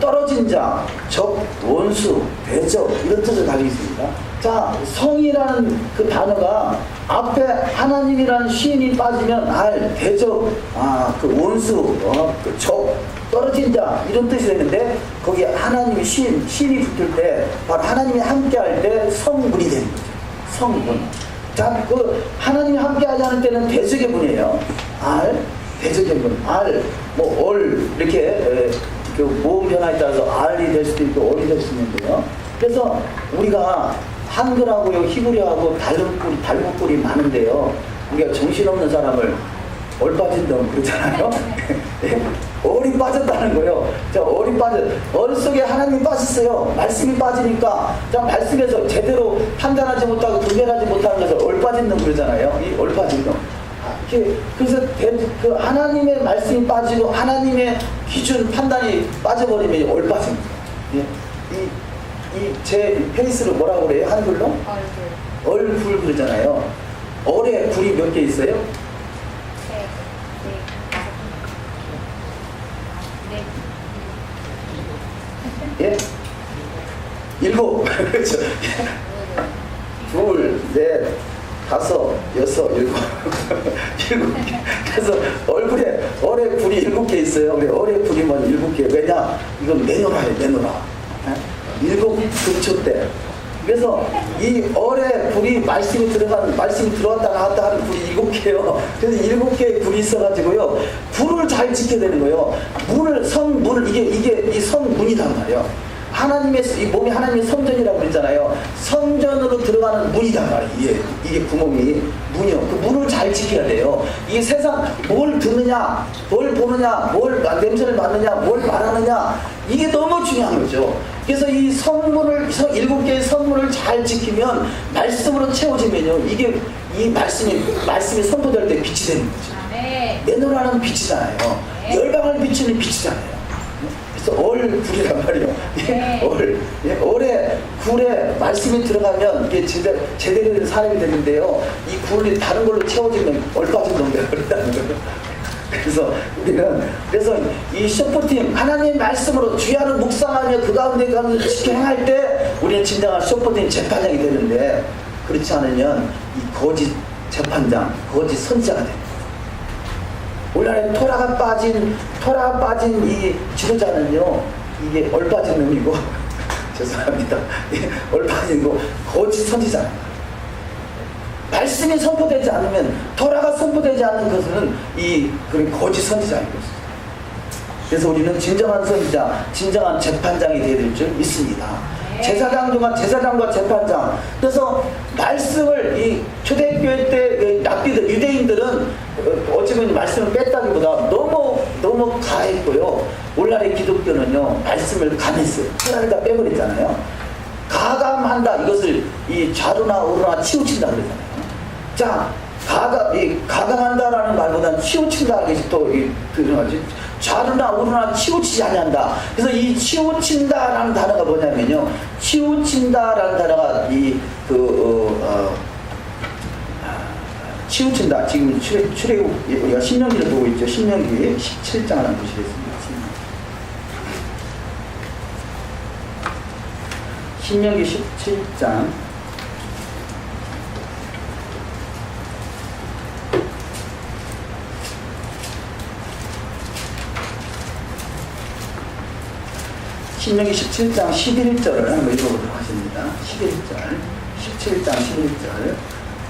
떨어진 자, 적, 원수, 대적 이런 뜻을 가지고 있습니다. 자, 성이라는 그 단어가 앞에 하나님이라는 시인이 빠지면 알, 대적, 그 원수, 그 적, 떨어진 자 이런 뜻이 되는데 거기에 하나님이 신이 붙을 때 바로 하나님이 함께할 때 성문이 되는 거죠. 성문. 자, 그 하나님이 함께하지 않을 때는 대적의 문이에요. 알, 대적의 문, 알, 이렇게 그 모음 변화에 따라서 알이 될 수도 있고 얼이 될 수 있는데요. 그래서 우리가 한글하고요, 히브리하고 닮은 꼴이 많은데요. 우리가 정신없는 사람을 얼 빠진다고 그러잖아요. 얼이 빠졌다는 거예요. 자, 얼 속에 하나님이 빠졌어요. 말씀이 빠지니까, 자, 말씀에서 제대로 판단하지 못하고 분별하지 못하는 것을 얼 빠진다 그러잖아요. 이 얼 빠진 거. 그래서 그 하나님의 말씀이 빠지고 하나님의 기준 판단이 빠져버리면 얼 빠진 거예요. 제 페이스를 뭐라고 그래요? 한글로? 얼굴 그러잖아요. 얼에 굴이 몇 개 있어요? 예? 7. 그렇죠. 2, 4, 5, 6, 7. 7개. 그래서 얼에 굴이 7개 있어요. 얼에 굴이 7개. 왜냐? 이건 내놓으라. 7 금초대. 그래서 이 얼에 굴이 말씀이 들어왔다 나왔다 하는 굴이 7개예요. 그래서 7개의 굴이 있어가지고요. 굴을 잘 지켜야 되는 거예요. 성문을, 이게 이 성문이란 말이에요. 이 몸이 하나님의 성전이라고 그랬잖아요. 성전으로 들어가는 문이란 말이에요. 이게 구멍이 문이요. 그 문을 잘 지켜야 돼요. 이 세상 뭘 듣느냐, 뭘 보느냐, 뭘 냄새를 맡느냐, 뭘 말하느냐, 이게 너무 중요한 거죠. 그래서 이 7개의 성문을 잘 지키면 말씀으로 채워지면요. 이게 이 말씀이 선포될 때 빛이 되는 거죠. 내노라는 빛이잖아요. 열방을 비추는 빛이잖아요. 그래서 얼굴이란 말이에요. 얼에 굴에 말씀이 들어가면 이게 제대로 된 사람이 되는데요. 이 굴이 다른 걸로 채워지면 얼빠진 놈들 그런다는 거예요. 그래서 이 쇼퍼팀 하나님의 말씀으로 주야를 묵상하며 그 가운데 지켜 행할 때 우리는 진정한 쇼퍼팀 재판장이 되는데, 그렇지 않으면 이 거짓 재판장, 거짓 선지자가 됩니다. 오늘날에 토라가 빠진 이 지도자는요, 이게 얼빠진 놈이고, 죄송합니다. 얼빠진 거, 거짓 선지자입니다. 말씀이 선포되지 않으면, 토라가 선포되지 않는 것은 그 거짓 선지자인 것입니다. 그래서 우리는 진정한 선지자, 진정한 재판장이 되어야 될 줄 믿습니다. 제사장과 재판장. 그래서 말씀을 이 초대교회 때 랍비들, 유대인들은 어찌 보면 말씀을 뺐다기보다 너무 가했고요. 오늘날의 기독교는요, 말씀을 감했어요. 하나를 다 빼버렸잖아요. 가감한다. 이것을 이 좌로나 우로나 치우친다 그러잖아요. 자, 가감한다라는 말보다는 치우친다. 이것이 또 들어가지. 좌로나 우로나 치우치지 아니한다. 그래서 이 치우친다라는 단어가 뭐냐면요, 치우친다라는 단어가 치우친다. 지금 출애굽 우리가 신명기를 보고 있죠. 신명기 17장을 한번 보시겠습니다. 신명기 17장. 신명기 17장 11절을 한번 읽어보도록 하십니다. 17장 11절.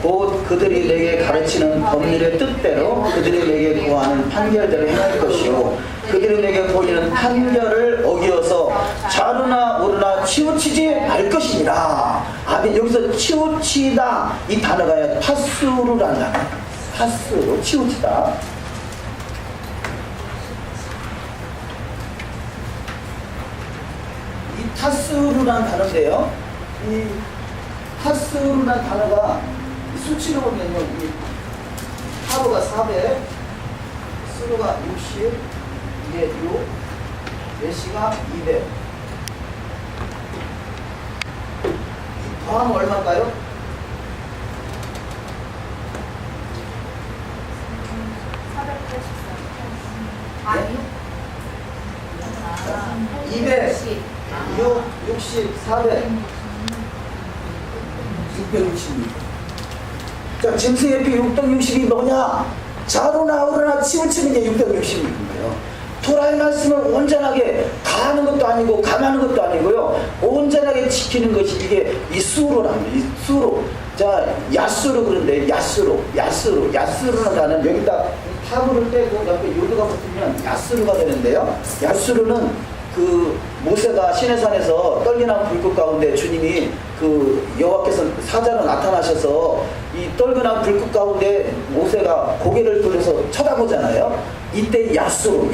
곧 그들이 내게 가르치는 법률의 뜻대로 그들이 내게 구하는 판결대로 행할 것이요, 그들이 내게 보이는 판결을 어기어서 좌로나 우로나 치우치지 말 것이니라. 아멘. 여기서 치우치다, 이 단어가 타수루라는 단어. 타수루, 치우치다. 이 타수루라는 단어인데요, 이 타수루라는 단어가 수치로 보면요, 이 타로가 400, 수로가 60, 이게 6, 메시가 200. 더하면 얼마일까요? 200, 60, 400, 660. 자, 짐승의 피 660이 뭐냐? 좌로나 우로나 치우치는 게 660인 거예요. 토라의 말씀을 온전하게 가하는 것도 아니고 감하는 것도 아니고요, 온전하게 지키는 것이 이게 이 수로랍니다. 이 수로. 자, 야수로. 그런데 야수로는 나는 여기다 타브를 떼고 옆에 요드가 붙으면 야수로가 되는데요, 야수로는 그 모세가 시내산에서 떨기나무 불꽃 가운데 주님이 그 여호와께서 사자로 나타나셔서 이 떨기나무 불꽃 가운데 모세가 고개를 돌려서 쳐다보잖아요. 이때 야수,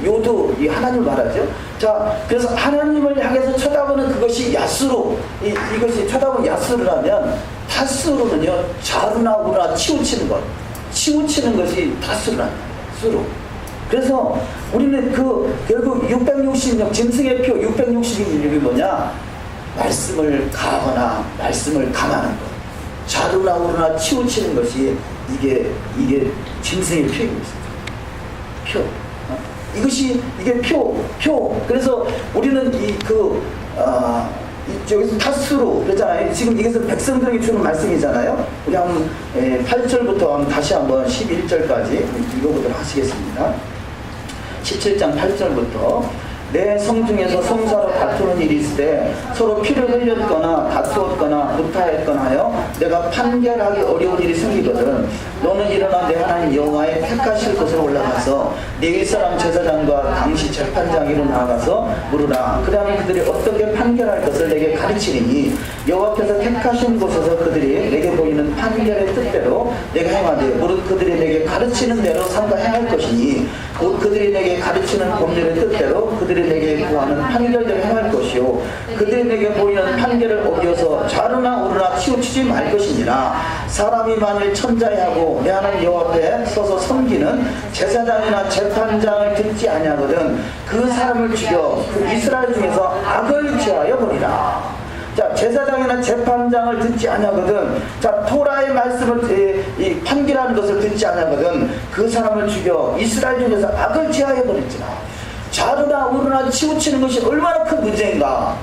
요두, 이 하나님을 말하죠. 자, 그래서 하나님을 향해서 쳐다보는 그것이 야수로, 이것이 쳐다보는 야수로라면, 타수로는요, 좌로나 우로나 치우치는 것이 타수로라는 수로. 그래서 우리는 결국 666, 짐승의 표 666이 뭐냐? 말씀을 가하거나 말씀을 감하는 것. 좌로나 우로나 치우치는 것이 이게 짐승의 표입니다. 표. 이게 표. 그래서 우리는 여기서 타수로 그러잖아요. 지금 이것은 백성들에게 주는 말씀이잖아요. 우리 한번 8절부터 다시 한번 11절까지 읽어보도록 하시겠습니다. 17장 8절부터 내 성중에서 성사로 다투는 일이 있을 때 서로 피를 흘렸거나 다투었거나 구타했거나 하여 내가 판결하기 어려운 일이 생기거든 너는 일어나 내 하나님 여호와의 택하실 곳으로 올라가서 네 일사람 제사장과 당시 재판장으로 나아가서 물으라. 그 다음에 그들이 어떻게 판결할 것을 내게 가르치리니 여호와께서 택하신 곳에서 그들이 내게 보이는 판결의 뜻대로 내가 행하되 무릇 그들이 내게 가르치는 대로 삼가 행할 것이니 곧 그들이 내게 가르치는 법률의 뜻대로 그들이 내게 구하는 판결대로 행할 것이요 그들이 내게 보이는 판결을 어기어서 좌로나 우로나 치우치지 말 것이니라. 사람이 만일 천자하고 내 하나님 여호와 앞에 서서 섬기는 제사장이나 재판장을 듣지 아니하거든 그 사람을 죽여 그 이스라엘 중에서 악을 취하여 보리라. 자, 제사장이나 재판장을 듣지 아니하거든, 자, 토라의 말씀을 이 판결하는 것을 듣지 아니하거든 그 사람을 죽여 이스라엘 중에서 악을 취하여 버릴지라. 좌로나 우로나 치우치는 것이 얼마나 큰 문제인가.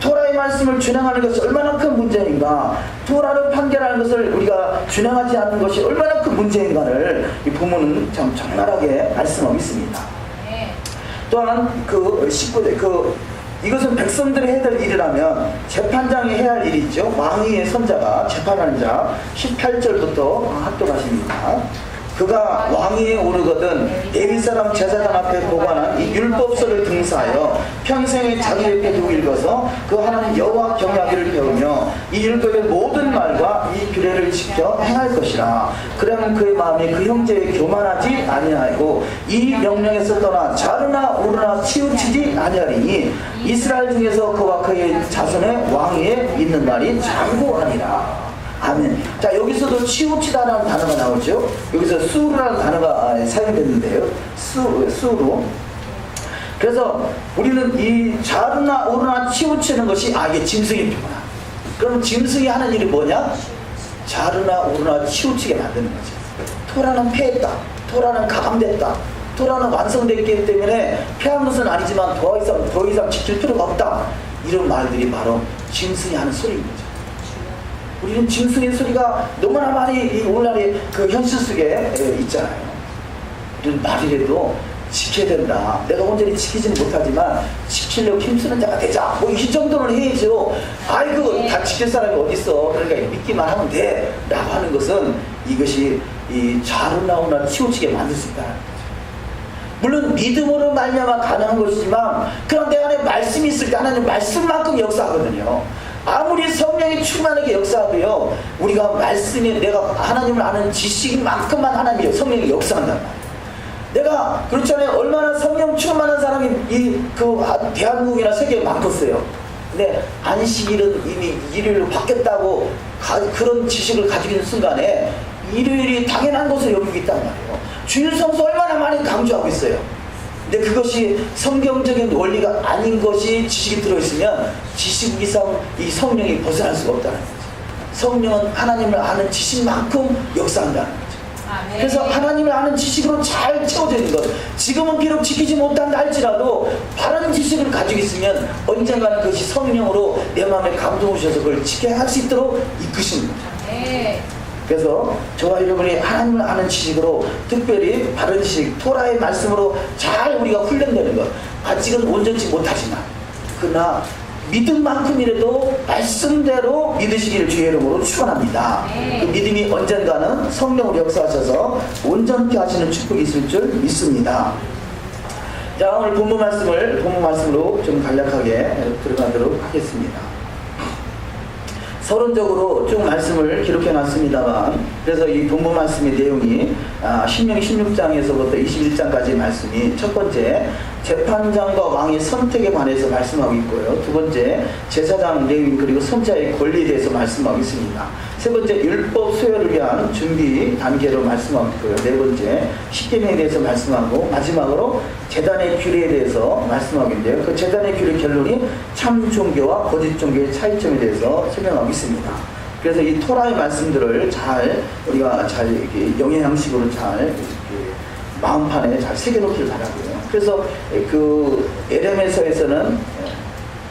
토라의 말씀을 준행하는 것이 얼마나 큰 문제인가, 토라를 판결하는 것을 우리가 준행하지 않는 것이 얼마나 큰 문제인가를 이 부모는 참 적나라하게 말씀하고 있습니다. 또한 그 19대 이것은 백성들이 해야 될 일이라면 재판장이 해야 할 일이죠. 왕위의 선자가 재판하는 자 18절부터 합독하십니다. 그가 왕위에 오르거든 레위 사람 제사장 앞에 보관한 이 율법서를 등사하여 평생에 자기 옆에 두고 읽어서 그 하나님 여호와 경외하기를 배우며 이 율법의 모든 말과 이 규례를 지켜 행할 것이라. 그러면 그의 마음이 그 형제에 교만하지 아니하고 이 명령에서 떠나 좌르나 우르나 치우치지 아니하리니 이스라엘 중에서 그와 그의 자손의 왕위에 있는 날이 장구하니라. 아멘. 자, 여기서도 치우치다라는 단어가 나오죠. 여기서 수르라는 단어가 사용됐는데요. 수로. 그래서 우리는 이 좌르나 우르나 치우치는 것이 이게 짐승이구나. 그럼 짐승이 하는 일이 뭐냐? 좌르나 우르나 치우치게 만드는 거죠. 토라는 폐했다. 토라는 가감됐다. 토라는 완성됐기 때문에 폐한 것은 아니지만 더 이상 지킬 필요가 없다. 이런 말들이 바로 짐승이 하는 소리인 거죠. 우리는 짐승의 소리가 너무나 많이 오늘날의 그 현실 속에 있잖아요. 우리는 말이라도 지켜야 된다. 내가 온전히 지키지는 못하지만 지키려고 힘쓰는 자가 되자. 뭐 이 정도는 해야죠. 아이고 다 지킬 사람이 어디 있어. 그러니까 믿기만 하면 돼. 라고 하는 것은 이것이 이 좌르나우나 치우치게 만들 수 있다는 거죠. 물론 믿음으로 말미암아 가능한 것이지만 그럼 내 안에 말씀이 있을 때 하나님 말씀만큼 역사하거든요. 아무리 성령이 충만하게 역사하고요, 우리가 말씀에 내가 하나님을 아는 지식만큼만 하나님이 성령이 역사한단 말이에요. 내가 그렇잖아요. 얼마나 성령 충만한 사람이 대한민국이나 세계에 많겠어요. 근데 안식일은 이미 일요일로 바뀌었다고 그런 지식을 가지고 있는 순간에 일요일이 당연한 것을 여기고 있단 말이에요. 주일 성수 얼마나 많이 강조하고 있어요. 근데 그것이 성경적인 원리가 아닌 것이 지식이 들어있으면 지식 이상 이 성령이 벗어날 수가 없다는 거죠. 성령은 하나님을 아는 지식만큼 역사한다는 거죠. 그래서 하나님을 아는 지식으로 잘 채워져 있는 것. 지금은 비록 지키지 못한다 할지라도 바른 지식을 가지고 있으면 언젠가는 그것이 성령으로 내 마음에 감동을 주셔서 그걸 지켜야 할 수 있도록 이끄시는 거죠. 그래서 저와 여러분이 하나님을 아는 지식으로, 특별히 바른 지식, 토라의 말씀으로 잘 우리가 훈련되는 것, 아직은 온전치 못하지만 그러나 믿음만큼이라도 말씀대로 믿으시기를 주의 이름으로 축원합니다. 그 믿음이 언젠가는 성령으로 역사하셔서 온전케 하시는 축복이 있을 줄 믿습니다. 자, 오늘 본문 말씀으로 좀 간략하게 들어가도록 하겠습니다. 서론적으로 쭉 말씀을 기록해 놨습니다만, 그래서 이 본문 말씀의 내용이 신명기 16장에서부터 21장까지 말씀이 첫 번째 재판장과 왕의 선택에 관해서 말씀하고 있고요. 두 번째 제사장, 레위인 그리고 선자의 권리에 대해서 말씀하고 있습니다. 세 번째 율법 수혈을 위한 준비 단계로 말씀하고 있고요. 네 번째 십계명에 대해서 말씀하고, 마지막으로 제단의 규례에 대해서 말씀하고 있는데요. 그 제단의 규례 결론이 참 종교와 거짓 종교의 차이점에 대해서 설명하고 있습니다. 그래서 이 토라의 말씀들을 우리가 이렇게 영양식으로 이렇게 마음판에 잘 새겨놓기를 바라고요. 그래서 에레미야서에서는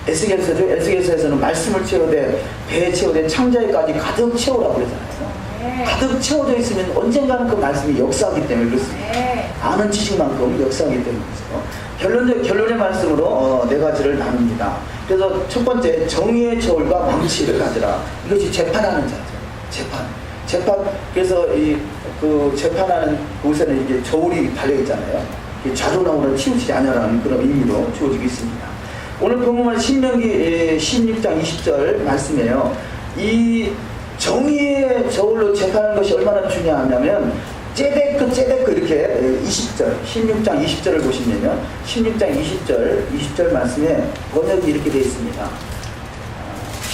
에스겔서에서는 말씀을 채우되 배에 채우되 창자에까지 가득 채우라고 그러잖아요. 가득 채워져 있으면 언젠가는 그 말씀이 역사하기 때문에 그렇습니다. 아는 지식만큼 역사하기 때문이죠. 결론의 말씀으로 네 가지를 나눕니다. 그래서 첫 번째 정의의 저울과 망치를 가지라. 이것이 재판하는 자죠. 재판. 그래서 그 재판하는 곳에는 이게 저울이 달려 있잖아요. 좌로나 우로 치우치지 않으라는 그런 의미로 주어지고 있습니다. 오늘 본문은 신명기 16장 20절 말씀이에요. 이 정의의 저울로 재판하는 것이 얼마나 중요하냐면 째데크 이렇게 20절 16장 20절을 보시면 16장 20절 말씀에 번역이 이렇게 되어 있습니다.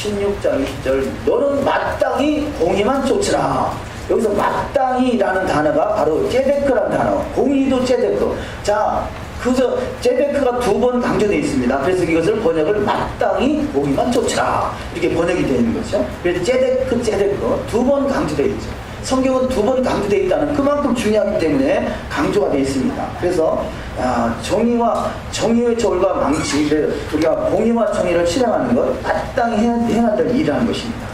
16장 20절 너는 마땅히 공의만 쫓으라. 여기서 마땅히라는 단어가 바로 째데크라는 단어. 공의도 째데크. 자, 그래서 째데크가 두 번 강조되어 있습니다. 그래서 이것을 번역을 마땅히 공의만 쫓으라 이렇게 번역이 되어 있는 거죠. 그래서 째데크 두 번 강조되어 있죠. 성경은 두 번 강조되어 있다는 그만큼 중요하기 때문에 강조가 되어 있습니다. 그래서 정의의 저울과 망치, 우리가 공의와 정의를 실행하는 것 마땅히 해야 될 일이라는 것입니다.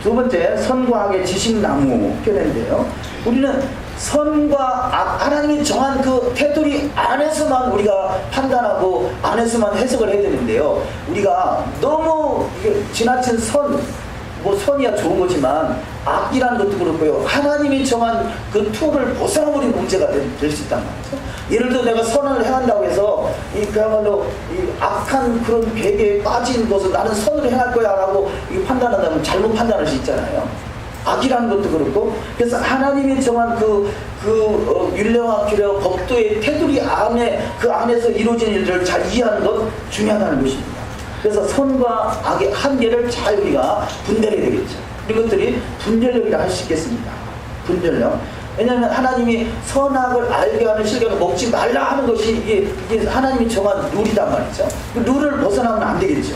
두 번째, 선과 악의 지식나무 표현인데요. 우리는 선과 악, 하나님이 정한 그 테두리 안에서만 우리가 판단하고 안에서만 해석을 해야 되는데요. 우리가 너무 지나친 선이야 좋은 거지만 악이라는 것도 그렇고요. 하나님이 정한 그 틀을 벗어나버린 문제가 될 수 있단 말이죠. 예를 들어 내가 선을 행한다고 해서 그야말로 악한 그런 계획에 빠진 것을 나는 선을 행할 거야 라고 판단한다면 잘못 판단할 수 있잖아요. 악이라는 것도 그렇고, 그래서 하나님이 정한 율례와 규례와 법도의 테두리 안에 그 안에서 이루어진 일들을 잘 이해하는 것 중요하다는 것입니다. 그래서 선과 악의 한계를 잘 우리가 분별해야 되겠죠. 이것들이 분별력이라 할 수 있겠습니다. 분별력. 왜냐하면 하나님이 선악을 알게 하는 실경을 먹지 말라 하는 것이 이게 하나님이 정한 룰이단 말이죠. 그 룰을 벗어나면 안 되겠죠.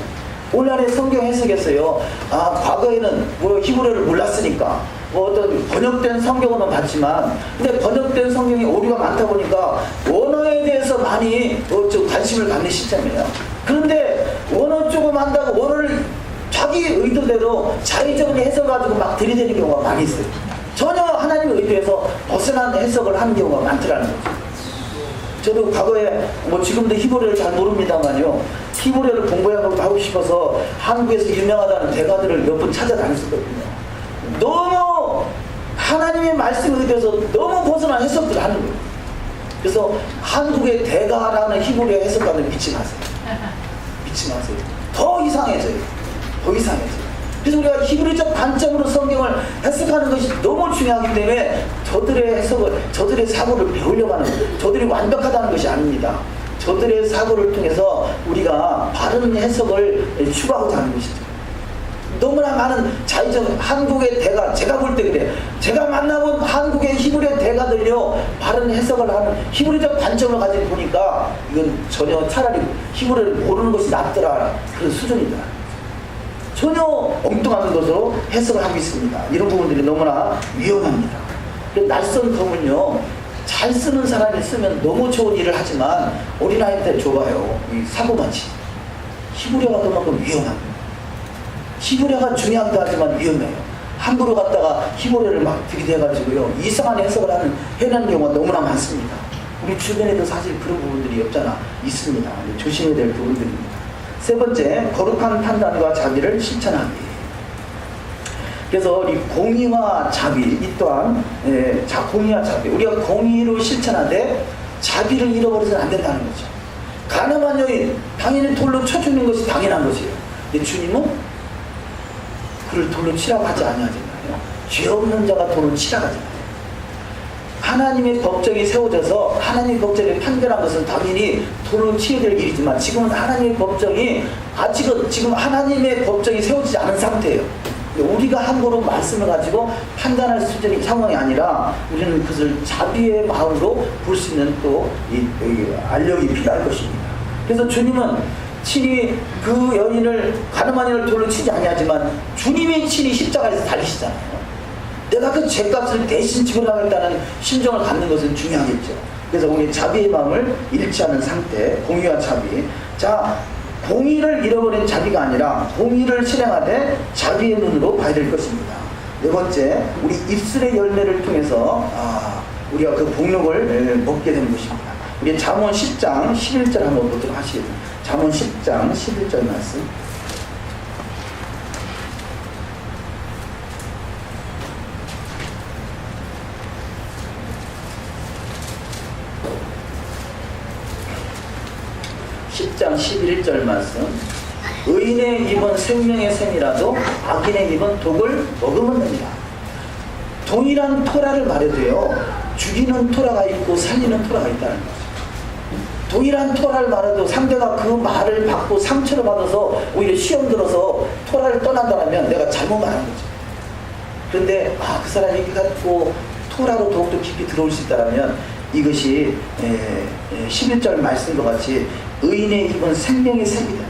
오늘날의 성경 해석에서요, 과거에는 히브리어를 몰랐으니까 어떤 번역된 성경은 봤지만, 근데 번역된 성경이 오류가 많다 보니까 원어에 대해서 많이 관심을 갖는 시점이에요. 그런데 원어 조금 한다고 원어를 자기 의도대로 자의적으로 해석가지고 막 들이대는 경우가 많이 있어요. 전혀 하나님의 의도에서 벗어난 해석을 하는 경우가 많더라는 거죠. 저도 과거에 지금도 히브리어를 잘 모릅니다만요, 히브리어를 공부하고 싶어서 한국에서 유명하다는 대가들을 몇 번 찾아다녔었거든요. 너무 하나님의 말씀에 의해서 너무 벗어난 해석들을 하는 거예요. 그래서 한국의 대가라는 히브리어 해석가들 믿지 마세요. 믿지 마세요. 더 이상해져요. 더 이상해져요. 그래서 우리가 히브리적 관점으로 성경을 해석하는 것이 너무 중요하기 때문에 저들의 해석을, 저들의 사고를 배우려고 하는 거예요. 저들이 완벽하다는 것이 아닙니다. 저들의 사고를 통해서 우리가 바른 해석을 추구하고자 하는 것이죠. 너무나 많은 자의적 한국의 대가, 제가 볼 때 그래요. 제가 만나본 한국의 히브리어 대가들요, 바른 해석을 하는 히브리적 관점을 가지고 보니까 이건 전혀 차라리 히브리어를 모르는 것이 낫더라, 그런 수준이다. 전혀 엉뚱한 것으로 해석을 하고 있습니다. 이런 부분들이 너무나 위험합니다. 낯선 검은요, 잘 쓰는 사람이 쓰면 너무 좋은 일을 하지만 어린아이 때 좁아요. 이 사고마치. 히브리어가 그만큼 위험합니다. 히브리어가 중요하기도 하지만 위험해요. 함부로 갖다가 히브리어를 막 들이대가지고요, 이상한 해석을 해내는 경우가 너무나 많습니다. 우리 주변에도 사실 그런 부분들이 없잖아 있습니다. 조심해야 될 부분들입니다. 세 번째, 거룩한 판단과 자비를 실천하기. 그래서 이 공의와 자비, 이 또한 공의와 자비, 우리가 공의로 실천하되 자비를 잃어버려서는 안 된다는 거죠. 가늠한 여인 당연히 돌로 쳐주는 것이 당연한 것이에요. 근데 주님은 그를 돌로 치라고 하지 아니하잖아요. 죄 없는 자가 돌로 치라고 하잖아요. 하나님의 법정이 세워져서 하나님의 법정을 판결한 것은 당연히 돌로 치어야 될 일이지만, 지금은 하나님의 법정이 지금 하나님의 법정이 세워지지 않은 상태예요. 우리가 함부로 말씀을 가지고 판단할 수준의 상황이 아니라 우리는 그것을 자비의 마음으로 볼 수 있는 또 알력이 필요할 것입니다. 그래서 주님은 친히 그 여인을, 가늠한 여인을 돌로 치지 아니하지만 주님이 친히 십자가에서 달리시잖아요. 내가 그 죄값을 대신 지불하겠다는 심정을 갖는 것은 중요하겠죠. 그래서 우리 자비의 마음을 잃지 않은 상태, 공의와 자비. 자, 공의를 잃어버린 자비가 아니라 공의를 실행하되 자비의 눈으로 봐야 될 것입니다. 네 번째, 우리 입술의 열매를 통해서 우리가 그 복록을 먹게 되는 것입니다. 우리 잠언 10장 11절 한번 보도록 하시겠습니다. 잠언 10장 11절 말씀. (10장 11절) 말씀. 의인의 입은 생명의 샘이라도 악인의 입은 독을 머금었느니라. 동일한 토라를 말해도요, 죽이는 토라가 있고 살리는 토라가 있다는 거죠. 동일한 토라를 말해도 상대가 그 말을 받고 상처를 받아서 오히려 시험 들어서 토라를 떠난다면 내가 잘못 말한 거죠. 그런데 그 사람이 이렇게 갖고 토라로 더욱더 깊이 들어올 수 있다면 이것이 11절 말씀과 같이 의인의 입은 생명의 샘이다.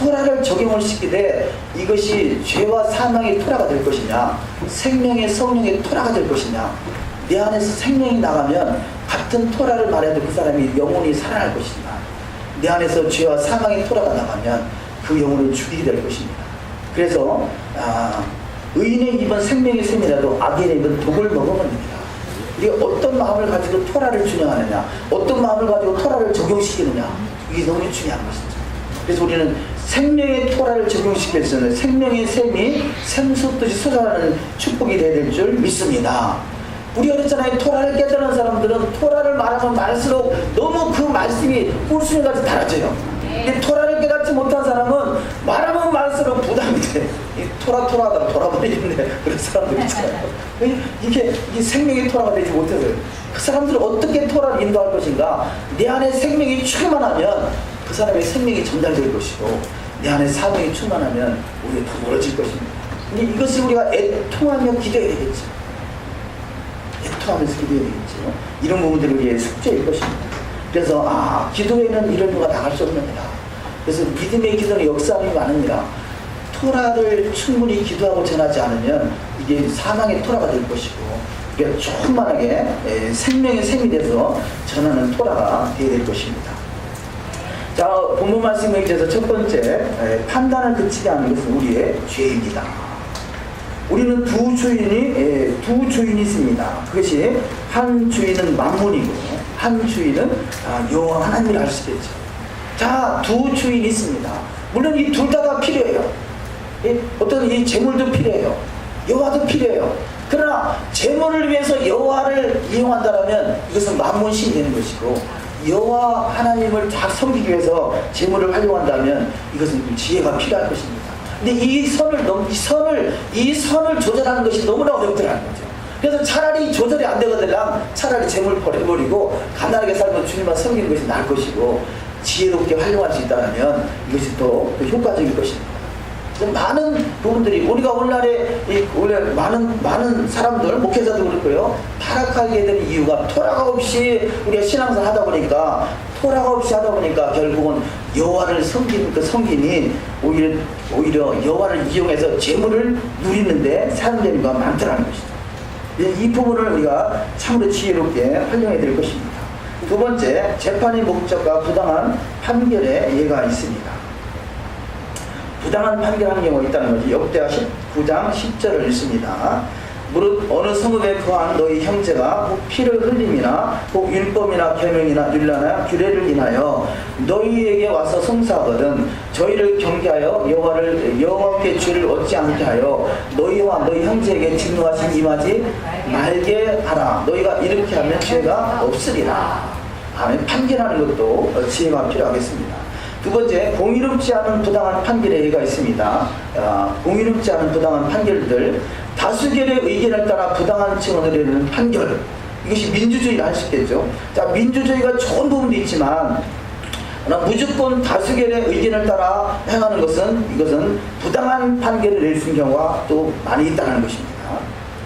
토라를 적용을 시키되 이것이 죄와 사망의 토라가 될 것이냐, 생명의 성령의 토라가 될 것이냐. 내 안에서 생명이 나가면 같은 토라를 말해도 그 사람이 영혼이 살아날 것이냐, 내 안에서 죄와 사망의 토라가 나가면 그 영혼을 죽이게 될 것입니다. 그래서 의인의 입은 생명의 샘이라도 악인의 입은 독을 먹으면 됩니다. 우리가 어떤 마음을 가지고 토라를 준영하느냐, 어떤 마음을 가지고 토라를 적용시키느냐, 이게 너무 중요한 것이죠. 그래서 우리는 생명의 토라를 적용시킬 수 있는 생명의 샘이 샘솟듯이 솟아나는 축복이 되어야 될 줄 믿습니다. 우리가 그랬잖아요. 토라를 깨달은 사람들은 토라를 말하면 말수록 너무 그 말씀이 꿀수에까지 달아져요. 근데 토라를 깨닫지 못한 사람은 말하면 말수록 부담이 돼. 이 토라하다가 돌아버리겠네. 그런 사람들 있잖아요. 이게 생명의 토라가 되지 못해서요. 그 사람들은 어떻게 토라를 인도할 것인가? 내 안에 생명이 충만하면 그 사람의 생명이 전달될 것이고, 내 안에 사명이 충만하면 우리가 더 멀어질 것입니다. 근데 이것을 우리가 애통하며 기도해야 되겠죠. 애통하면서 기도해야 되겠죠. 이런 부분들을 우리의 숙제일 것입니다. 그래서 기도에는 이런 거가 나갈 수 없습니다. 그래서 믿음의 기도는 역사함이 많습니다. 토라를 충분히 기도하고 전하지 않으면 이게 사망의 토라가 될 것이고, 그러니까 충만하게 생명의 샘이 돼서 전하는 토라가 되어야 될 것입니다. 자, 본문 말씀에 있어서 첫 번째, 판단을 그치게 하는 것은 우리의 죄입니다. 우리는 두 주인이 있습니다. 그것이 한 주인은 만문이고 한 주인은 여호와 하나님을 알 수 있겠죠. 자, 두 주인이 있습니다. 물론 이 둘 다 필요해요. 어떤 이 재물도 필요해요. 여호와도 필요해요. 그러나 재물을 위해서 여호와를 이용한다면 이것은 만문신이 되는 것이고, 여호와 하나님을 잘 섬기기 위해서 재물을 활용한다면 이것은 지혜가 필요할 것입니다. 근데 이 선을 조절하는 것이 너무나 어렵더라는 거죠. 그래서 차라리 조절이 안 되거든, 차라리 재물을 버려버리고 가난하게 살고 주님만 섬기는 것이 나을 것이고, 지혜롭게 활용할 수 있다면 이것이 더 효과적일 것입니다. 많은 부분들이 우리가 오늘날에 원래 많은 사람들, 목회자도 그렇고요, 타락하게 되는 이유가 토라가 없이 우리가 신앙생활 하다 보니까, 결국은 여호와를 섬기는 그 섬김이 오히려 여호와를 이용해서 재물을 누리는데 사용되는 경우가 많더라는 것이죠. 이 부분을 우리가 참으로 지혜롭게 활용해야 될 것입니다. 두 번째, 재판의 목적과 부당한 판결의 예가 있습니다. 부당한 판결하는 경우가 있다는 것이 역대하 19장 10절을 읽습니다. 무릇 어느 성읍에 거한 너희 형제가 혹 피를 흘림이나 혹 율법이나 계명이나 율례나 규례를 인하여 너희에게 와서 송사하거든 저희를 경계하여 여호와께 죄를 얻지 않게 하여 너희와 너희 형제에게 진노하심 임하지 말게 하라. 너희가 이렇게 하면 죄가 없으리라. 아멘. 판결하는 것도 지혜가 필요하겠습니다. 두 번째, 공의롭지 않은 부당한 판결의 예가 있습니다. 공의롭지 않은 부당한 판결들, 다수결의 의견을 따라 부당한 증언을 내리는 판결, 이것이 민주주의를 할 수 있겠죠. 자, 민주주의가 좋은 부분도 있지만 무조건 다수결의 의견을 따라 행하는 이것은 부당한 판결을 낼 수 있는 경우가 또 많이 있다는 것입니다.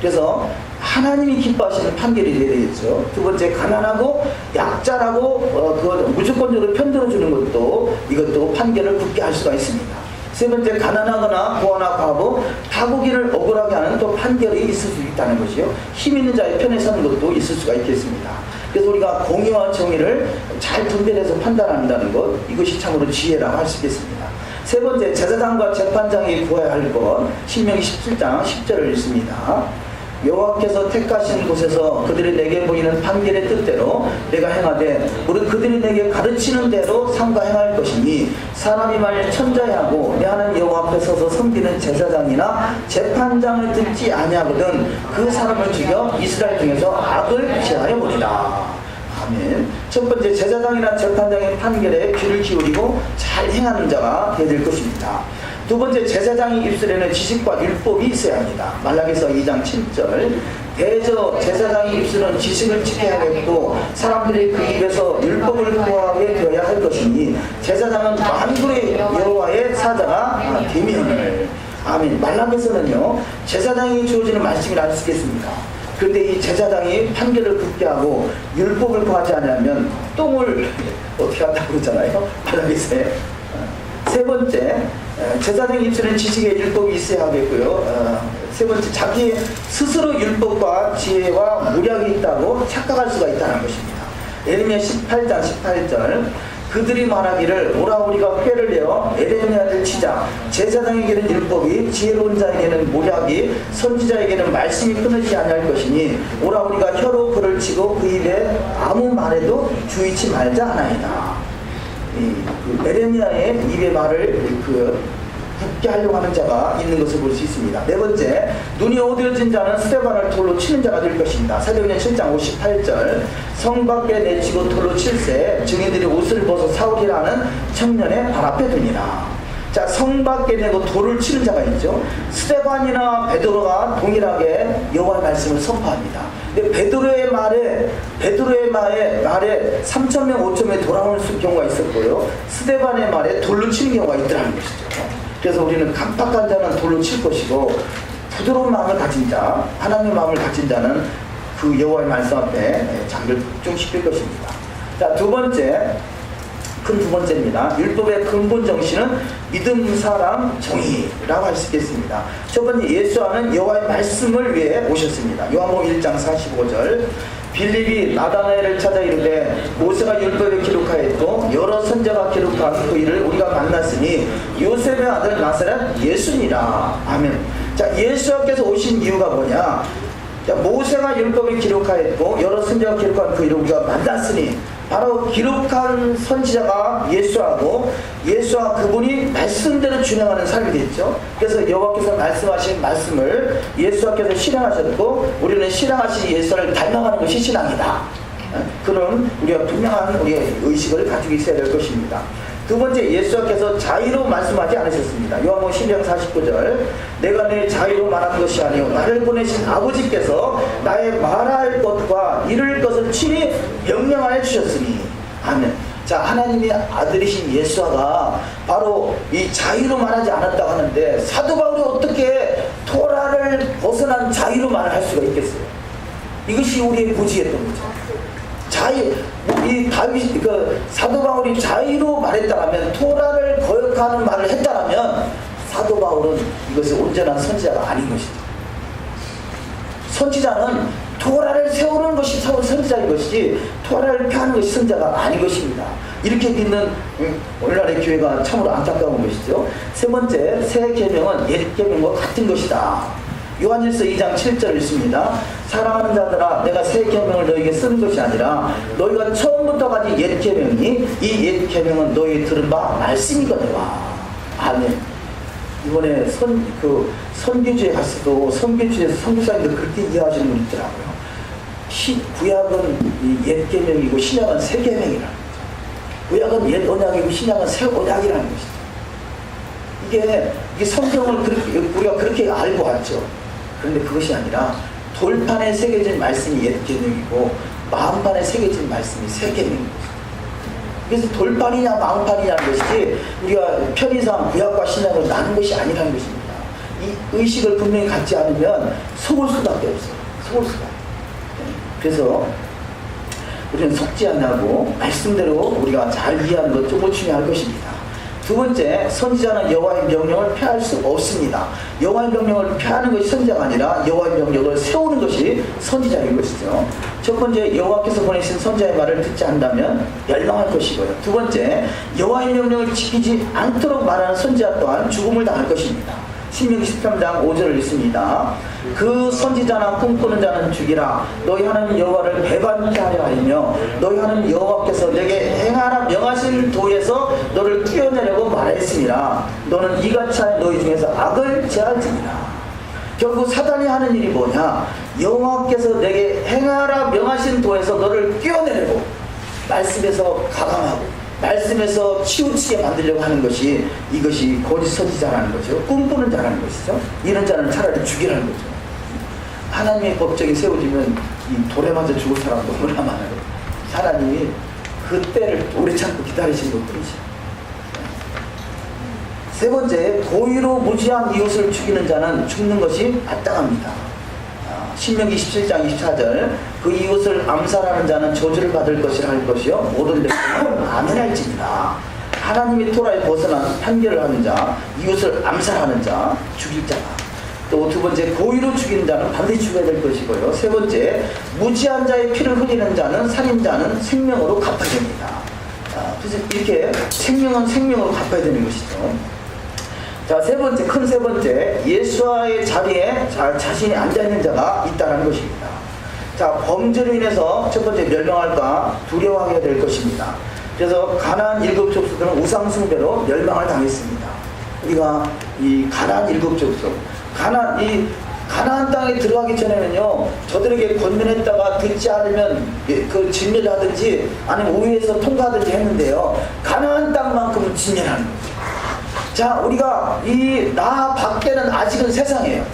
그래서 하나님이 기뻐하시는 판결이 되어야 되겠죠. 두 번째, 가난하고 약자라고 그거 무조건적으로 편들어주는 이것도 판결을 굳게 할 수가 있습니다. 세 번째, 가난하거나 고아나 과부, 타국인을 억울하게 하는 또 판결이 있을 수 있다는 것이요. 힘 있는 자의 편에 서는 것도 있을 수가 있겠습니다. 그래서 우리가 공의와 정의를 잘 분별해서 판단한다는 것, 이것이 참으로 지혜라고 할 수 있겠습니다. 세 번째, 제사장과 재판장이 구해야 할 것, 신명기 17장 10절을 읽습니다. 여호와께서 택하신 곳에서 그들이 내게 보이는 판결의 뜻대로 내가 행하되 무릇 그들이 내게 가르치는 대로 삼가 행할 것이니 사람이 만일 천자하고 내 하나님 여호와 앞에 서서 섬기는 제사장이나 재판장을 듣지 아니하거든 그 사람을 죽여 이스라엘 중에서 악을 제하여 보리라. 아멘. 첫 번째, 제사장이나 재판장의 판결에 귀를 기울이고 잘 행하는 자가 되어야 될 것입니다. 두 번째, 제사장이 입술에는 지식과 율법이 있어야 합니다. 말라기서 2장 7절, 대저 제사장이 입술은 지식을 지켜야겠고 사람들이 그 입에서 율법을 구하게 되어야 할 것이니 제사장은 만군의 여호와의 사자가 되면. 아멘. 말라기서는요, 제사장이 주어지는 말씀을 알 수 있겠습니다. 그런데 이 제사장이 판결을 굳게 하고 율법을 구하지 않으면 똥을 어떻게 한다고 그러잖아요. 말라기서에. 세 번째, 제사장 입술에 지식의 율법이 있어야 하겠고요. 세 번째, 자기 스스로 율법과 지혜와 무략이 있다고 착각할 수가 있다는 것입니다. 예레미야 18장 18절, 그들이 말하기를 오라 우리가 꾀를 내어 에레미야를 치자. 제사장에게는 율법이, 지혜로운 자에게는 모략이, 선지자에게는 말씀이 끊어지지 아니할 것이니 오라 우리가 혀로 그를 치고 그 입에 아무 말에도 주의치 말자 하나이다. 에레미야의 입의 말을 굳게 하려고 하는 자가 있는 것을 볼 수 있습니다. 네 번째, 눈이 어두워진 자는 스데반을 돌로 치는 자가 될 것입니다. 사도행전 7장 58절, 성 밖에 내치고 돌로 칠세 증인들이 옷을 벗어 사울이라는 청년의 발 앞에 두니라. 자, 성 밖에 내고 돌을 치는 자가 있죠. 스데반이나 베드로가 동일하게 여호와의 말씀을 선포합니다. 근데 베드로의 말에 3,000명 5,000명이 돌아오는 경우가 있었고요, 스데반의 말에 돌로 치는 경우가 있더라는 것이죠. 그래서 우리는 강팍한 자는 돌로 칠 것이고, 부드러운 마음을 가진 자, 하나님의 마음을 가진 자는 그 여호와의 말씀 앞에 자기를 집중시킬 것입니다. 자, 두 번째입니다. 율법의 근본 정신은 믿음, 사랑, 정의라고 할 수 있겠습니다. 첫 번째, 예수와는 여호와의 말씀을 위해 오셨습니다. 요한복음 1장 45절, 빌립이 나다나엘을 찾아 이르되 모세가 율법에 기록하였고 여러 선자가 기록한 그 일을 우리가 만났으니 요셉의 아들 나사렛 예수니라. 아멘. 자, 예수께서 오신 이유가 뭐냐? 자, 모세가 율법에 기록하였고 여러 선자가 기록한 그 일을 우리가 만났으니, 바로 기록한 선지자가 예수하고 예수와 그분이 말씀대로 준행하는 삶이 됐죠. 그래서 여호와께서 말씀하신 말씀을 예수께서 실행하셨고, 우리는 실행하신 예수를 닮아가는 것이 신앙이다. 그런 우리가 분명한 우리의 의식을 가지고 있어야 될 것입니다. 두 번째, 예수께서 자의로 말씀하지 않으셨습니다. 요한복음 10장 49절, 내가 내 자의로 말한 것이 아니요 나를 보내신 아버지께서 나의 말할 것과 이룰 것을 친히 명령하여 주셨으니. 아멘. 자, 하나님의 아들이신 예수가 바로 이 자의로 말하지 않았다고 하는데, 사도 바울이 어떻게 토라를 벗어난 자의로 말을 할 수가 있겠어요? 이것이 우리의 무지했던 거죠. 이 다윗, 사도 바울이 자의로 말했다면, 토라를 거역하는 말을 했다면, 사도 바울은 이것을 온전한 선지자가 아닌 것이죠. 선지자는 토라를 세우는 것이 선지자인 것이지, 토라를 펴는 것이 선지자가 아닌 것입니다. 이렇게 믿는 오늘날의 교회가 참으로 안타까운 것이죠. 세 번째, 새 계명은 옛 계명과 같은 것이다. 요한일서 2장 7절 읽습니다. 사랑하는 자들아, 내가 새 계명을 너에게 쓰는 것이 아니라 너희가 처음부터 가진 옛 계명이니 이 옛 계명은 너희 들은 바 말씀이거니와. 아멘. 이번에 선교지에 갔어도 선교지에서 선교사님들 그렇게 이해하시는 분 있더라고요. 구약은 옛 계명이고 신약은 새 계명이라는 거죠. 구약은 옛 언약이고 신약은 새 언약이라는 것이죠. 이게 성경을 우리가 그렇게 알고 왔죠. 그런데 그것이 아니라 돌판에 새겨진 말씀이 옛 계명이고 마음판에 새겨진 말씀이 새 계명입니다. 그래서 돌판이냐 마음판이냐는 것이지, 우리가 편의상 구약과 신약을 나눈 것이 아니라는 것입니다. 이 의식을 분명히 갖지 않으면 속을 수밖에 없어요. 속을 수밖에. 그래서 우리는 속지 않냐고 말씀대로 우리가 잘 이해하는 것 좀 중요할 것입니다. 두 번째, 선지자는 여호와의 명령을 폐할 수 없습니다. 여호와의 명령을 폐하는 것이 선지자가 아니라 여호와의 명령을 세우는 것이 선지자인 것이죠. 첫 번째, 여호와께서 보내신 선지자의 말을 듣지 않는다면 멸망할 것이고요. 두 번째, 여호와의 명령을 지키지 않도록 말하는 선지자 또한 죽음을 당할 것입니다. 신명기 13장 5절을 읽습니다. 그 선지자나 꿈꾸는 자는 죽이라. 너희 하나님 여호와를 배반케 하려 하며 너희 하나님 여호와께서 내게 행하라 명하신 도에서 너를 뛰어내려고 말하였으니라. 너는 이같이 하여 너희 중에서 악을 제할지니라. 결국 사단이 하는 일이 뭐냐? 여호와께서 내게 행하라 명하신 도에서 너를 뛰어내려고, 말씀에서 가감하고 말씀에서 치우치게 만들려고 하는 것이, 이것이 거짓 선지자라는 거죠. 꿈꾸는 자라는 것이죠. 이런 자는 차라리 죽이라는 거죠. 하나님의 법정이 세워지면 이 돌에 맞아 죽을 사람도 얼마나 많아요. 하나님이 그 때를 오래 참고 기다리신 것뿐이죠. 세 번째, 고의로 무지한 이웃을 죽이는 자는 죽는 것이 마땅합니다. 신명기 17장 24절, 그 이웃을 암살하는 자는 저주를 받을 것이라 할 것이요 모든 백성은 아멘할지니라. 하나님의 토라에 벗어난 판결을 하는 자, 이웃을 암살하는 자, 죽일 자가. 또 두 번째, 고의로 죽이는 자는 반드시 죽어야 될 것이고요. 세 번째, 무지한 자의 피를 흘리는 자는, 살인자는 생명으로 갚아야 됩니다. 그래서 이렇게 생명은 생명으로 갚아야 되는 것이죠. 자, 세 번째, 큰 세 번째, 예수와의 자리에 자신이 앉아있는 자가 있다는 것입니다. 자, 범죄로 인해서 첫 번째 멸망할까 두려워하게 될 것입니다. 그래서 가나안 일곱 족속들은 우상 숭배로 멸망을 당했습니다. 우리가 이 가나안 일곱 족속, 가나안 땅에 들어가기 전에는요, 저들에게 권면했다가 듣지 않으면 그 진멸하든지 아니면 우회해서 통과하든지 했는데요, 가나안 땅만큼은 진멸하는 거죠. 자, 우리가 나 밖에는 아직은 세상이에요.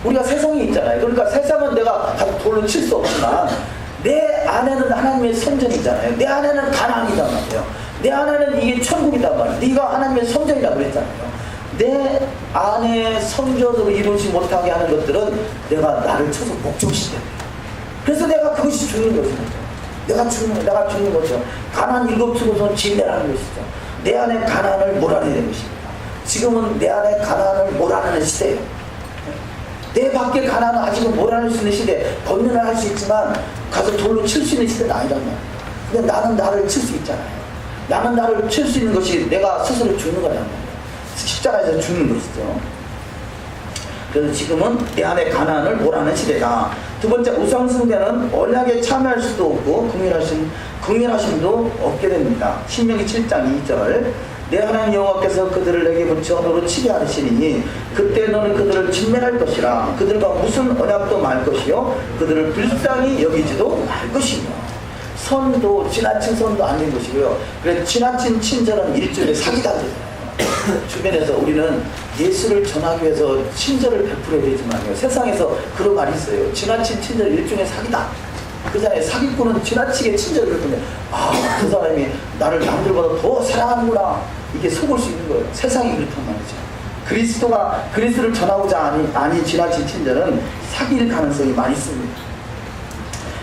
우리가 세상에 있잖아요. 그러니까 세상은 내가 돌로 칠 수 없지만 내 안에는 하나님의 선전이잖아요. 내 안에는 가나안이단 말이에요. 내 안에는 이게 천국이단 말이에요. 네가 하나님의 선전이라고 그랬잖아요. 내 안에 선전으로 이루지 못하게 하는 것들은 내가 나를 쳐서 목적시켜요. 그래서 내가 그것이 죽는 것이죠. 내가 죽는 거죠. 가나안 일곱 족속은 진멸하는 것이죠. 내 안에 가나안을 몰아내는 것입니다. 지금은 내 안에 가나안을 몰아내는 시대예요. 내 밖에 가나안은 아직은 몰아낼 수 있는 시대, 권면을 할 수 있지만 가서 돌로 칠 수 있는 시대는 아니란 말이에요. 근데 나는 나를 칠 수 있잖아요. 나는 나를 칠 수 있는 것이 내가 스스로 죽는 거란 말이에요. 십자가에서 죽는 것이죠. 그래서 지금은 내 안에 가나안을 몰아내는 시대다. 두 번째, 우상숭배는 언약에 참여할 수도 없고 긍휼하심도 없게 됩니다. 신명기 7장 2절, 내 하나님 여호와께서 그들을 내게 붙여 너로 치게 하시니 그때 너는 그들을 진멸할 것이라. 그들과 무슨 언약도 말 것이요 그들을 불쌍히 여기지도 말 것이며. 선도 지나친 선도 아닌 것이고요. 그래서 지나친 친절은 일종의 사기다. 주변에서 우리는 예수를 전하기 위해서 친절을 베풀어야 되지만요, 세상에서 그런 말이 있어요. 지나친 친절 일종의 사기다. 그잖아요. 사기꾼은 지나치게 친절을 베푸면 그 사람이 나를 남들보다 더 사랑하는구나, 이게 속을 수 있는 거예요. 세상이 그렇단 말이죠. 그리스도를 전하고자 아니 지나친 친절은 사기일 가능성이 많이 있습니다.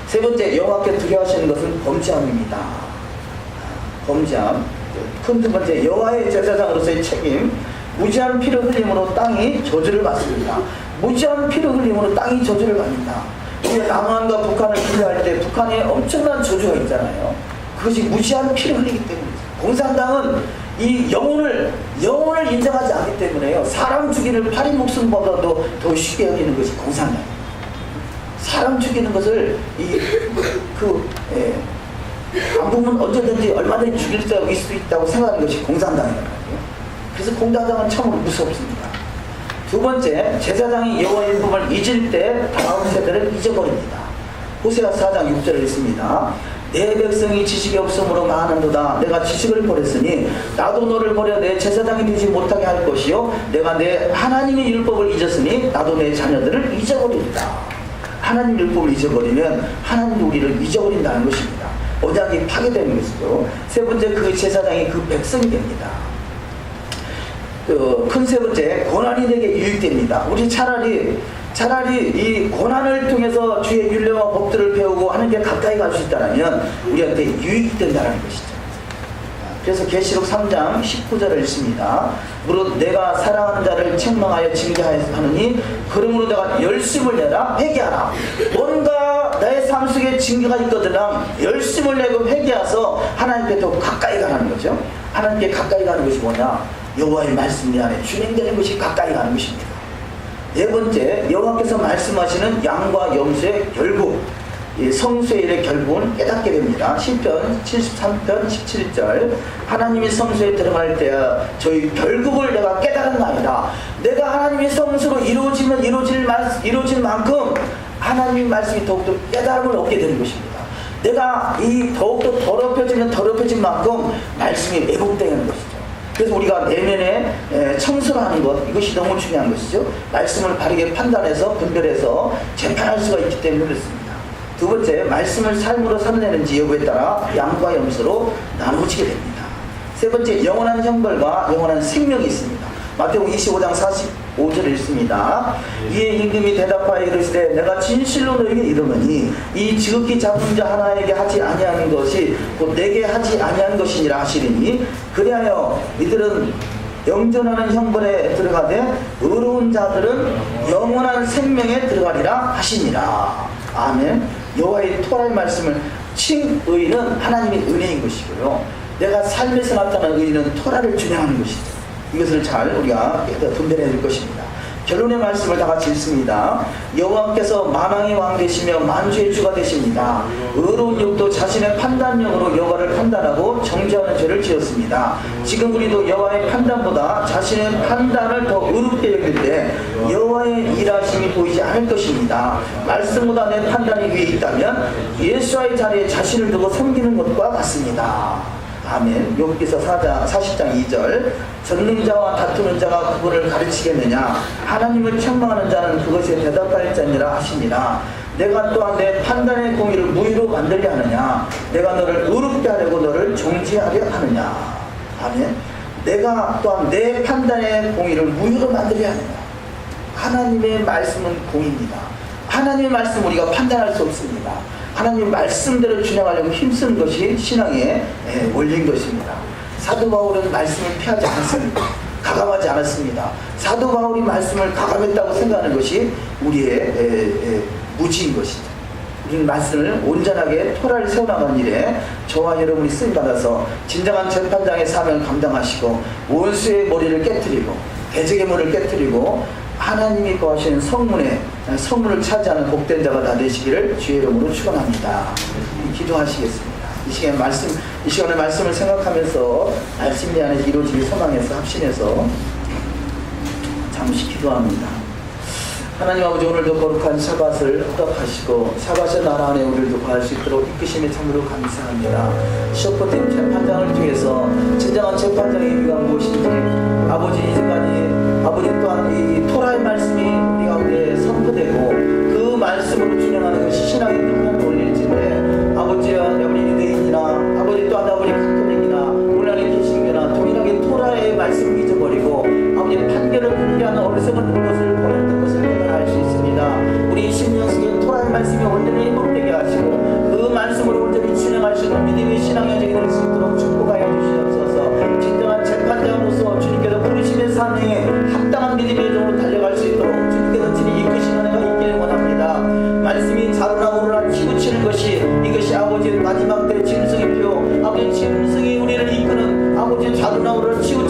세 번째, 여호와께 두려워하시는 것은 범죄함입니다. 범죄함. 큰 두 번째, 여호와의 제사장으로서의 책임. 무지한 피를 흘림으로 땅이 저주를 받습니다. 무지한 피를 흘림으로 땅이 저주를 받는다. 우리가 남한과 북한을 비교할 때 북한에 엄청난 저주가 있잖아요. 그것이 무지한 피를 흘리기 때문이죠. 공산당은 이 영혼을 인정하지 않기 때문에요, 사람 죽이는 파리 목숨보다도 더 쉽게 여기는 것이 공산당이에요. 사람 죽이는 것을 안 보면 언제든지 얼마든지 죽일 수 있다고 생각하는 것이 공산당이란 말이에요. 그래서 공산당은 참으로 무섭습니다. 두 번째, 제사장이 여호와의 율법을 잊을 때 다음 세대를 잊어버립니다. 호세아 4장 6절에 있습니다. 내 백성이 지식이 없으므로 망하는도다. 내가 지식을 버렸으니 나도 너를 버려 내 제사장이 되지 못하게 할 것이요 내가 내 하나님의 율법을 잊었으니 나도 내 자녀들을 잊어버린다. 하나님 율법을 잊어버리면 하나님도 우리를 잊어버린다는 것입니다. 언약이 파괴되는 것이죠. 세 번째, 그 제사장이 그 백성이 됩니다. 큰 세 번째, 고난이 내게 유익됩니다. 우리 차라리 이 고난을 통해서 주의 율례와 법들을 배우고 하나님께 가까이 갈 수 있다면 우리한테 유익이 된다는 것이죠. 그래서 계시록 3장 19절을 읽습니다. 무릇 내가 사랑하는 자를 책망하여 징계하느니 그러므로 내가 열심을 내라 회개하라. 뭔가 나의 삶 속에 징계가 있거든요. 열심을 내고 회개해서 하나님께 더 가까이 가는 거죠. 하나님께 가까이 가는 것이 뭐냐? 여호와의 말씀 안에 준행되는 것이 가까이 가는 것입니다. 네 번째, 여호와께서 말씀하시는 양과 염소의 결국, 성수의 일의 결국은 깨닫게 됩니다. 시편 73편 17절, 하나님이 성수에 들어갈 때야 저희 결국을 내가 깨달았나이다. 내가 하나님의 성수로 이루어질 만큼 하나님의 말씀이 더욱더 깨달음을 얻게 되는 것입니다. 내가 이 더욱더 더럽혀진 만큼 말씀이 왜곡되는 것이죠. 그래서 우리가 내면에 청소하는 것, 이것이 너무 중요한 것이죠. 말씀을 바르게 판단해서 분별해서 재판할 수가 있기 때문에 그렇습니다. 두 번째, 말씀을 삶으로 살아내는지 여부에 따라 양과 염소로 나누어지게 됩니다. 세 번째, 영원한 형벌과 영원한 생명이 있습니다. 마태복음 25장 5절에 있습니다. 이에 임금이 대답하여 이르시되 내가 진실로 너에게 이르노니 이 지극히 작은 자 하나에게 하지 아니하는 것이 곧 내게 하지 아니한 것이니라 하시리니 그리하여 이들은 영존하는 형벌에 들어가되 의로운 자들은 영원한 생명에 들어가리라 하시니라. 아멘. 여호와의 토라의 말씀을 칭 의는 하나님의 은혜인 것이고요, 내가 삶에서 나타나는 의는 토라를 준행하는 것이죠. 이것을 잘 우리가 분별해야 될 것입니다. 결론의 말씀을 다 같이 읽습니다. 여호와께서 만왕의 왕 되시며 만주의 주가 되십니다. 의로운 육도 자신의 판단력으로 여호와를 판단하고 정죄하는 죄를 지었습니다. 지금 우리도 여호와의 판단보다 자신의 판단을 더 의롭게 여길 때 여호와의 일하심이 보이지 않을 것입니다. 말씀보다 내 판단이 위에 있다면 예수와의 자리에 자신을 두고 섬기는 것과 같습니다. 아멘. 욥기서 40장 2절 전능자와 다투는 자가 그분을 가르치겠느냐, 하나님을 책망하는 자는 그것에 대답할 자니라 하시니라. 내가 또한 내 판단의 공의를 무의로 만들려 하느냐, 내가 너를 의롭게 하려고 너를 정죄하려 하느냐. 아멘. 내가 또한 내 판단의 공의를 무의로 만들려 하느냐. 하나님의 말씀은 공의입니다. 하나님의 말씀 우리가 판단할 수 없습니다. 하나님 말씀대로 준행하려고 힘쓴 것이 신앙의 원리인 것입니다. 사도 바울은 말씀을 피하지 않았습니다. 가감하지 않았습니다. 사도 바울이 말씀을 가감했다고 생각하는 것이 우리의 무지인 것이죠. 우리는 말씀을 온전하게 토라를 세워나가는 일에 저와 여러분이 쓰임받아서 진정한 재판장의 사명을 감당하시고 원수의 머리를 깨뜨리고 대적의 문을 깨뜨리고 하나님이 거하시는 성문을 차지하는 복된 자가 다 되시기를 주의 이름으로 축원합니다. 기도하시겠습니다. 이 시간에 말씀을 생각하면서 말씀 내 안에 이루어지기 소망해서 합심해서 잠시 기도합니다. 하나님 아버지, 오늘도 거룩한 샤밧을 허락하시고 샤밧의 나라 안에 우리를 거할 수 있도록 이끄심에 참으로 감사합니다. 셔퍼팀 재판장을 통해서 진정한 재판장의 의미가 무엇인지 아버지, 이제까지 아버지 또한 이 토라의 말씀이 우리 가운데 선포되고 그 말씀으로 준행하는 것이 신앙의 끝난 원리일진데 아버지와 우리 유대인이나 아버지 또한 우리 가톨릭이나 오늘날의 개신교나 동일하게 토라의 말씀을 잊어버리고 아버지 판결을 분리하는 어리석은 것을 보였던 것을 내가 알 수 있습니다. 우리 20년 속에 토라의 말씀이 온전히 회복되게 하시고 그 말씀으로 온전히 준행할 수 있는 믿음의 신앙의 여정이 될 수 있도록 축복하여 주시옵소서. 진정한 재판장으로서 주님께서 부르심의 사명에 합당한 믿음의 여정으로 달려갈 수 있도록 주님께서 친히 이끄시는 은혜가 있기를 원합니다. 말씀이 자루나 오르나 치우치는 것이 이것이 아버지의 마지막 때의 짐승이표 아버지 짐승이 우리를 이끄는 아버지 자루나 오르나 치우